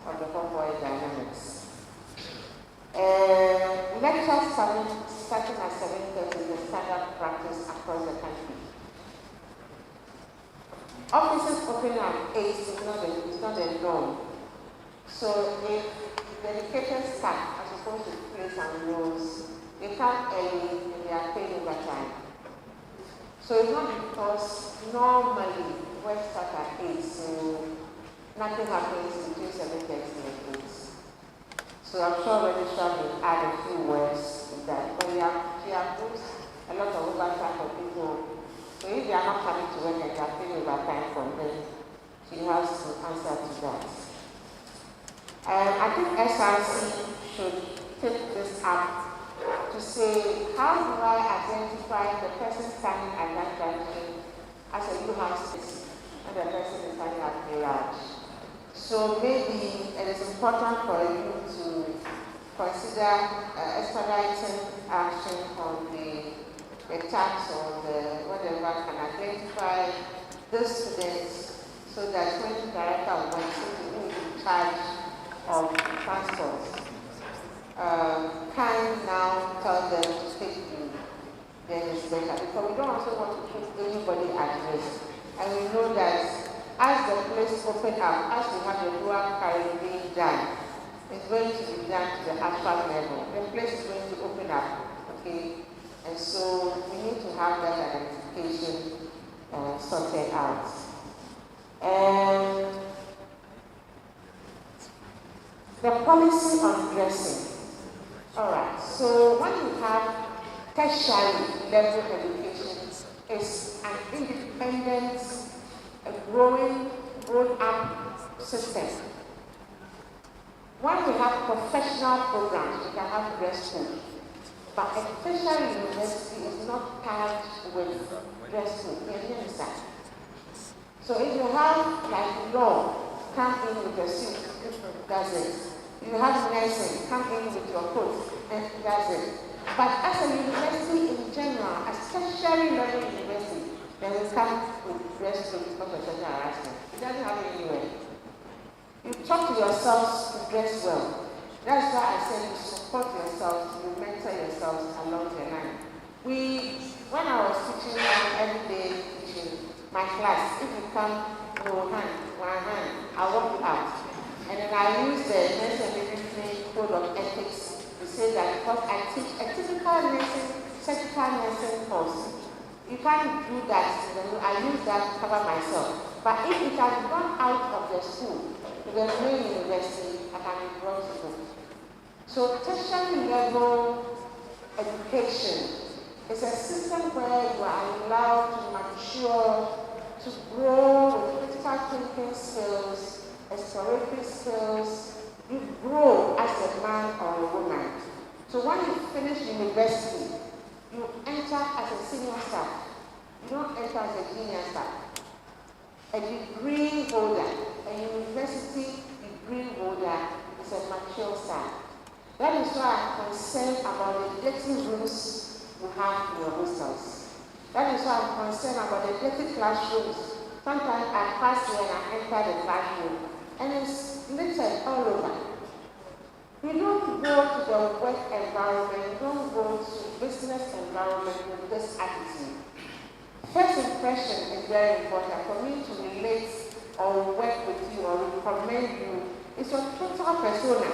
of the Convoy dynamics. Lectures starting at 7:30 is the standard practice across the country. Offices opening at 8 is not a norm. So if dedicated staff are supposed to play some roles, they come early and they are paid overtime. So it's not because normally work starts at 8, so nothing happens between 7:30 and 8. So I'm sure registrar will add a few words to that. But she approves a lot of overtime for people. So if they are not coming to work and they are paying overtime from them, she has to answer to that. I think SRC should take this up to say, how do I identify the person standing at that junction as a UHAS and the person is standing at garage? So maybe it is important for you to consider expediting action on the tax or the whatever can identify the students so that when the director of one who is in charge of transport can now tell them to speak to the inspector, because we don't also want to put anybody at risk. And we know that as the place opens up, as we have the dual carrying being done, it's going to be done to the asphalt level. The place is going to open up, okay? And so we need to have that identification sorted out. And the policy on dressing. All right, so when you have tertiary level education, it's an independent, a grown-up system. When we have professional programs, we can have dress code. But a tertiary university is not tagged with dress code. You understand? So if you have like law, come in with your suit, that's it. You have nursing, come in with your coat, and that's it. But as a university in general, as tertiary level university, then we come with dress code because of sexual harassment. It doesn't happen anywhere. You talk to yourselves to dress well. That's why I said you support yourselves, you mentor yourselves along the line. When I was teaching everyday teaching, my class, if you come, no hand, one hand, I walk you out. And then I use the nursing midwifery code of ethics to say that because I teach a typical nursing, surgical nursing course, you can't do that. I use that to cover myself. But if it has gone out of the school to the main university, I can be brought to book. So tertiary level education is a system where you are allowed to mature, to grow with critical thinking skills, exploratory skills. You grow as a man or a woman. So when you finish university, you enter as a senior staff. You don't enter as a junior staff. A degree holder, a university degree holder is a mature staff. That is why I'm concerned about the dirty rooms you have in your hostels. That is why I'm concerned about the dirty classrooms. Sometimes I pass here and I enter the classroom and it's littered all over. You don't go to the work environment, you don't go to business environment with this attitude. First impression is very important for me to relate or work with you or recommend you. It's your total persona.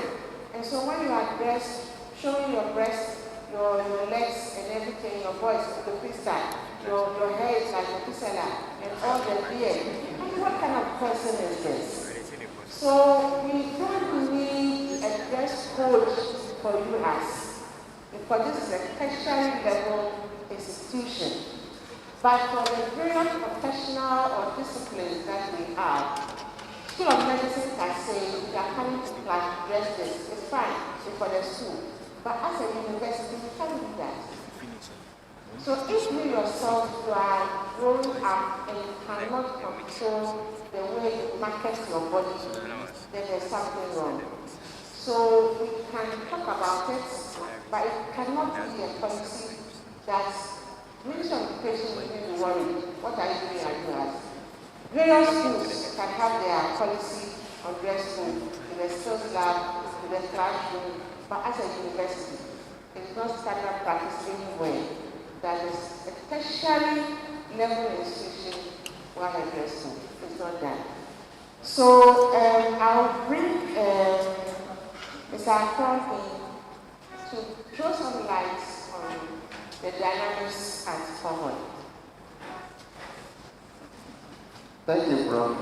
And so when you are dressed, showing your breast, your legs and everything, your voice, the freestyle, your hair is like a pisella, and all the beard. I mean, what kind of person is this? So we don't need a dress code for UHAS, because this is a tertiary level institution. But for the various professional or disciplines that we have, School of Medicine can say we are coming to class, dress this, it's fine, it's for the school. But as a university, you can't do that. So if you yourself, you are growing up and you cannot control the way you market your body, then there's something wrong. So we can talk about it, but it cannot be a policy that Ministry of Education is going to worry. What are you doing at UHAS? Various schools can have their policy on dress code in the skills lab, in the classroom, but as a university, it's not standard practice anywhere. That is a tertiary level institution where I dress code. It's not that. So I'll bring Mr. Akron in to throw some light on the dynamics at forward. Thank you, Prof.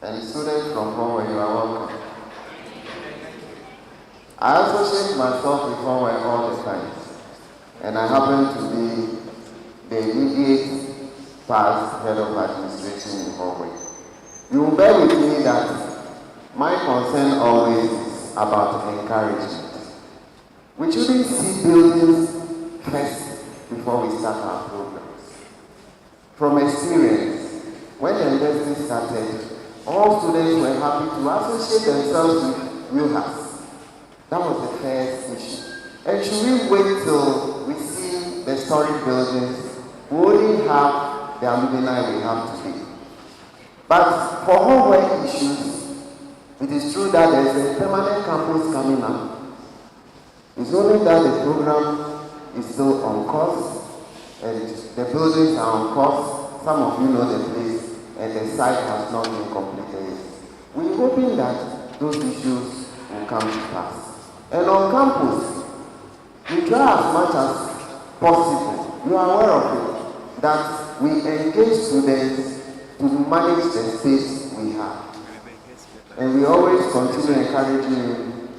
And students from Howard, you are welcome. I associate myself with Howard all the time, and I happen to be the immediate past head of administration in Howard. You will bear with me that my concern always is about encouragement. We shouldn't see buildings first before we start our programs. From experience, when the university started, all students were happy to associate themselves with UHAS. That was the first issue. And should we wait till we see the historic buildings? We only have the alumni we have today. But for homework issues, it is true that there is a permanent campus coming up. It's only that the program is still on course and the buildings are on course. Some of you know the place and the site has not been completed. We're hoping that those issues will come to pass. And on campus, we try as much as possible, you are aware of it, that we engage students to manage the space we have. And we always continue encouraging you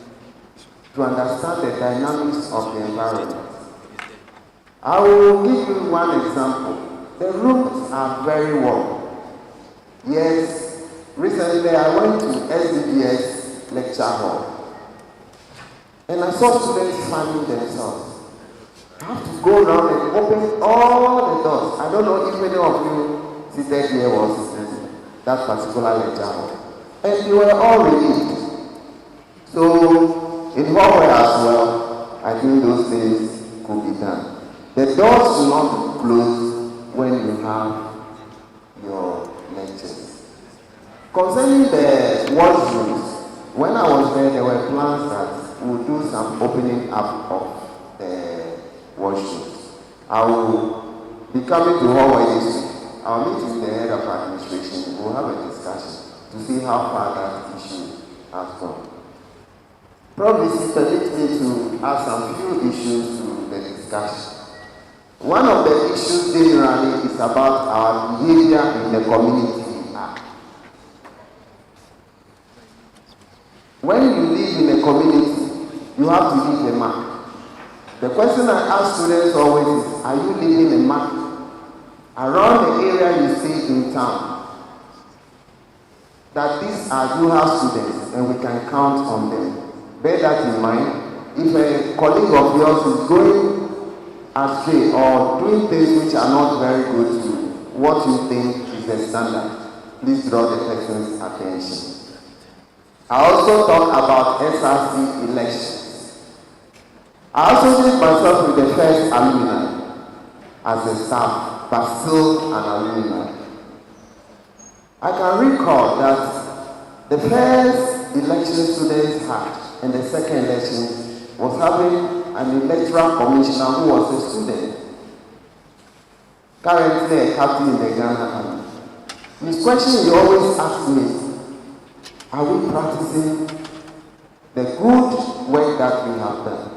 to understand the dynamics of the environment. I will give you one example. The rooms are very warm. Yes, recently I went to SDBS lecture hall and I saw students finding themselves. I have to go around and open all the doors. I don't know if any of you seated here was in that particular lecture hall. And they were all relieved. So in Huawei as well, I think those things could be done. The doors will not be closed when you have your lectures. Concerning the washrooms, when I was there were plans that we would do some opening up of the washrooms. I will be coming to Huawei this week. I'll meet with the head of administration. We'll have a discussion to see how far that issue has gone. Probably permit me to add some few issues to the discussion. One of the issues generally is about our behavior in the community. When you live in a community, you have to leave a mark. The question I ask students always is, are you leaving a mark around the area you stay in town? That these are UHAS students and we can count on them. Bear that in mind. If a colleague of yours is going astray or doing things which are not very good to what you think is the standard, please draw the person's attention. I also talk about SRC elections. I associate myself with the first alumni as a staff, but still an alumni. I can recall that the first first election students had and the second election was having an electoral commissioner who was a student, currently a captain in the Ghana Army. His question he always asked me, are we practicing the good work that we have done?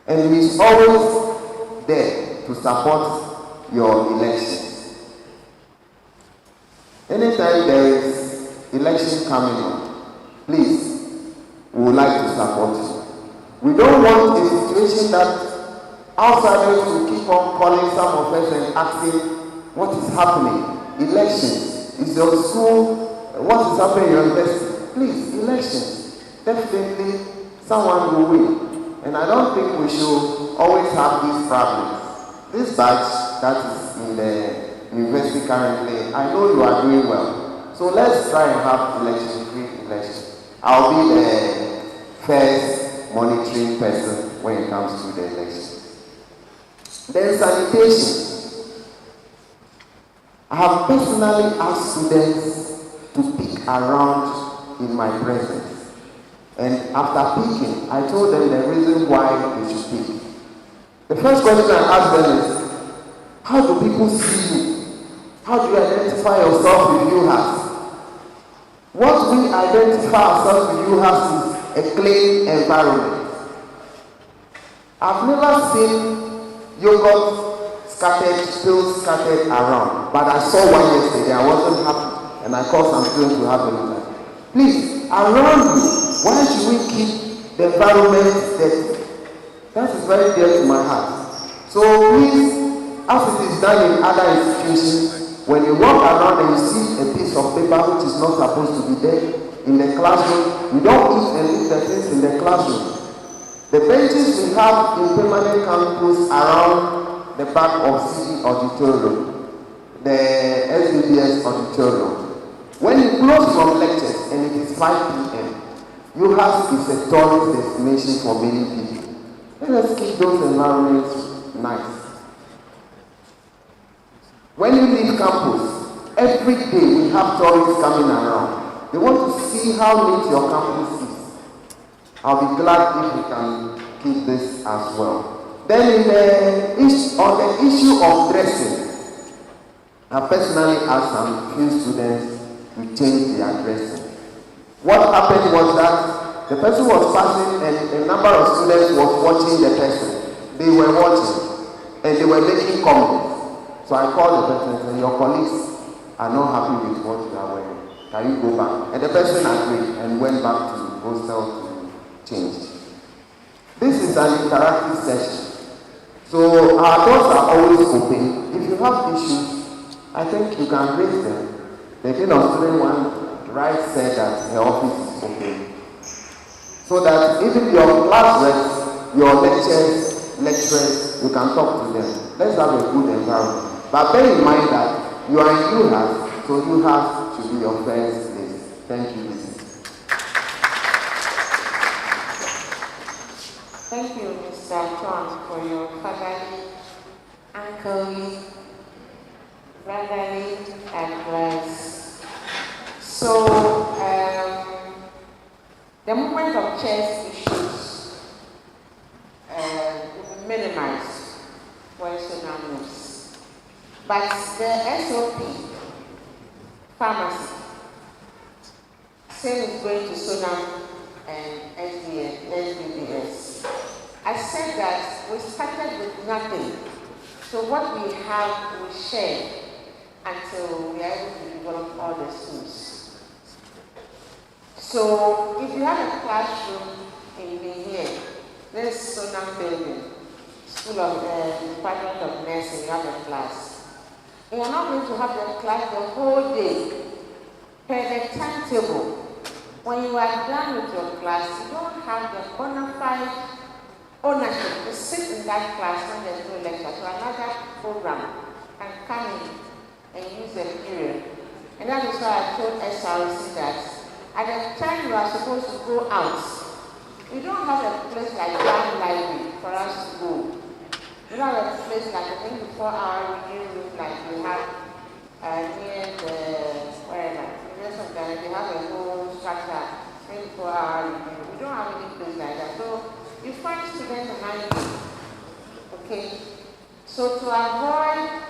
And he's always there to support your election. Anytime there is election coming on, please, we would like to support you. We don't want a situation that outsiders will keep on calling some of us and asking what is happening. Elections. Is your school, what is happening in your university? Please, elections. Definitely someone will win. And I don't think we should always have these problems. This batch that is in the university currently, I know you are doing well. So let's try and have free election. I'll be the first monitoring person when it comes to the election. Then sanitation. I have personally asked students to pick around in my presence. And after picking, I told them the reason why they should pick. The first question I asked them is, how do people see you? How do you identify yourself with UHAS? What we identify ourselves with UHAS is a clean environment. I've never seen yogurt pills scattered around, but I saw one yesterday. I wasn't happy, and I called some students to have a look at it. Please, around you, why should we keep the environment dirty? That is very dear to my heart. So please, as it is done in other institutions, when you walk around and you see a piece of paper which is not supposed to be there in the classroom, you don't eat and leave the things in the classroom. The benches we have in permanent campus around the back of CD auditorium, the SBBS auditorium. When you close from lectures and it is 5 p.m., UHAS is a tourist destination for many people. Let us keep those environments nice. When you leave campus, every day we have tourists coming around. They want to see how neat your campus is. I'll be glad if we can keep this as well. Then on the issue of dressing, I personally asked some few students to change their dressing. What happened was that the person was passing and a number of students was watching the person. They were watching and they were making comments. So I called the person and said, your colleagues are not happy with what you are wearing. Can you go back? And the person agreed and went back to hostel to change. This is an interactive session. So our doors are always open. If you have issues, I think you can raise them. The dean of student one right said that her office is open. So that even your class reps, your lecturers, you can talk to them. Let's have a good environment. But bear in mind that you are in UHAS, so UHAS should be your first place. Thank you, Lizzie. Thank you, Mr. John, for your fatherly, unclely, brotherly advice. So, the movement of chess issues will be minimized for tsunamis. But the SOP, pharmacy, same is going to Sonam and SBBS. I said that we started with nothing. So what we have, we share until we are able to develop all the schools. So if you have a classroom in here, this Sonam building, School of Department of Nursing, you have a class. You are not going to have the class the whole day. Per the timetable, when you are done with your class, you don't have the bona fide ownership to sit in that class when there's no lecture. So another program can come in and use the period. And that is why I told SRC that at the time you are supposed to go out, we don't have a place like Grand Library for us to go. We don't have a place like a 24-hour reading room like we have near the, wherever, they have a whole structure 24-hour review. We don't have any place like that. So you find students hanging. Okay? So to avoid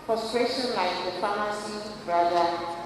frustration like the pharmacy brother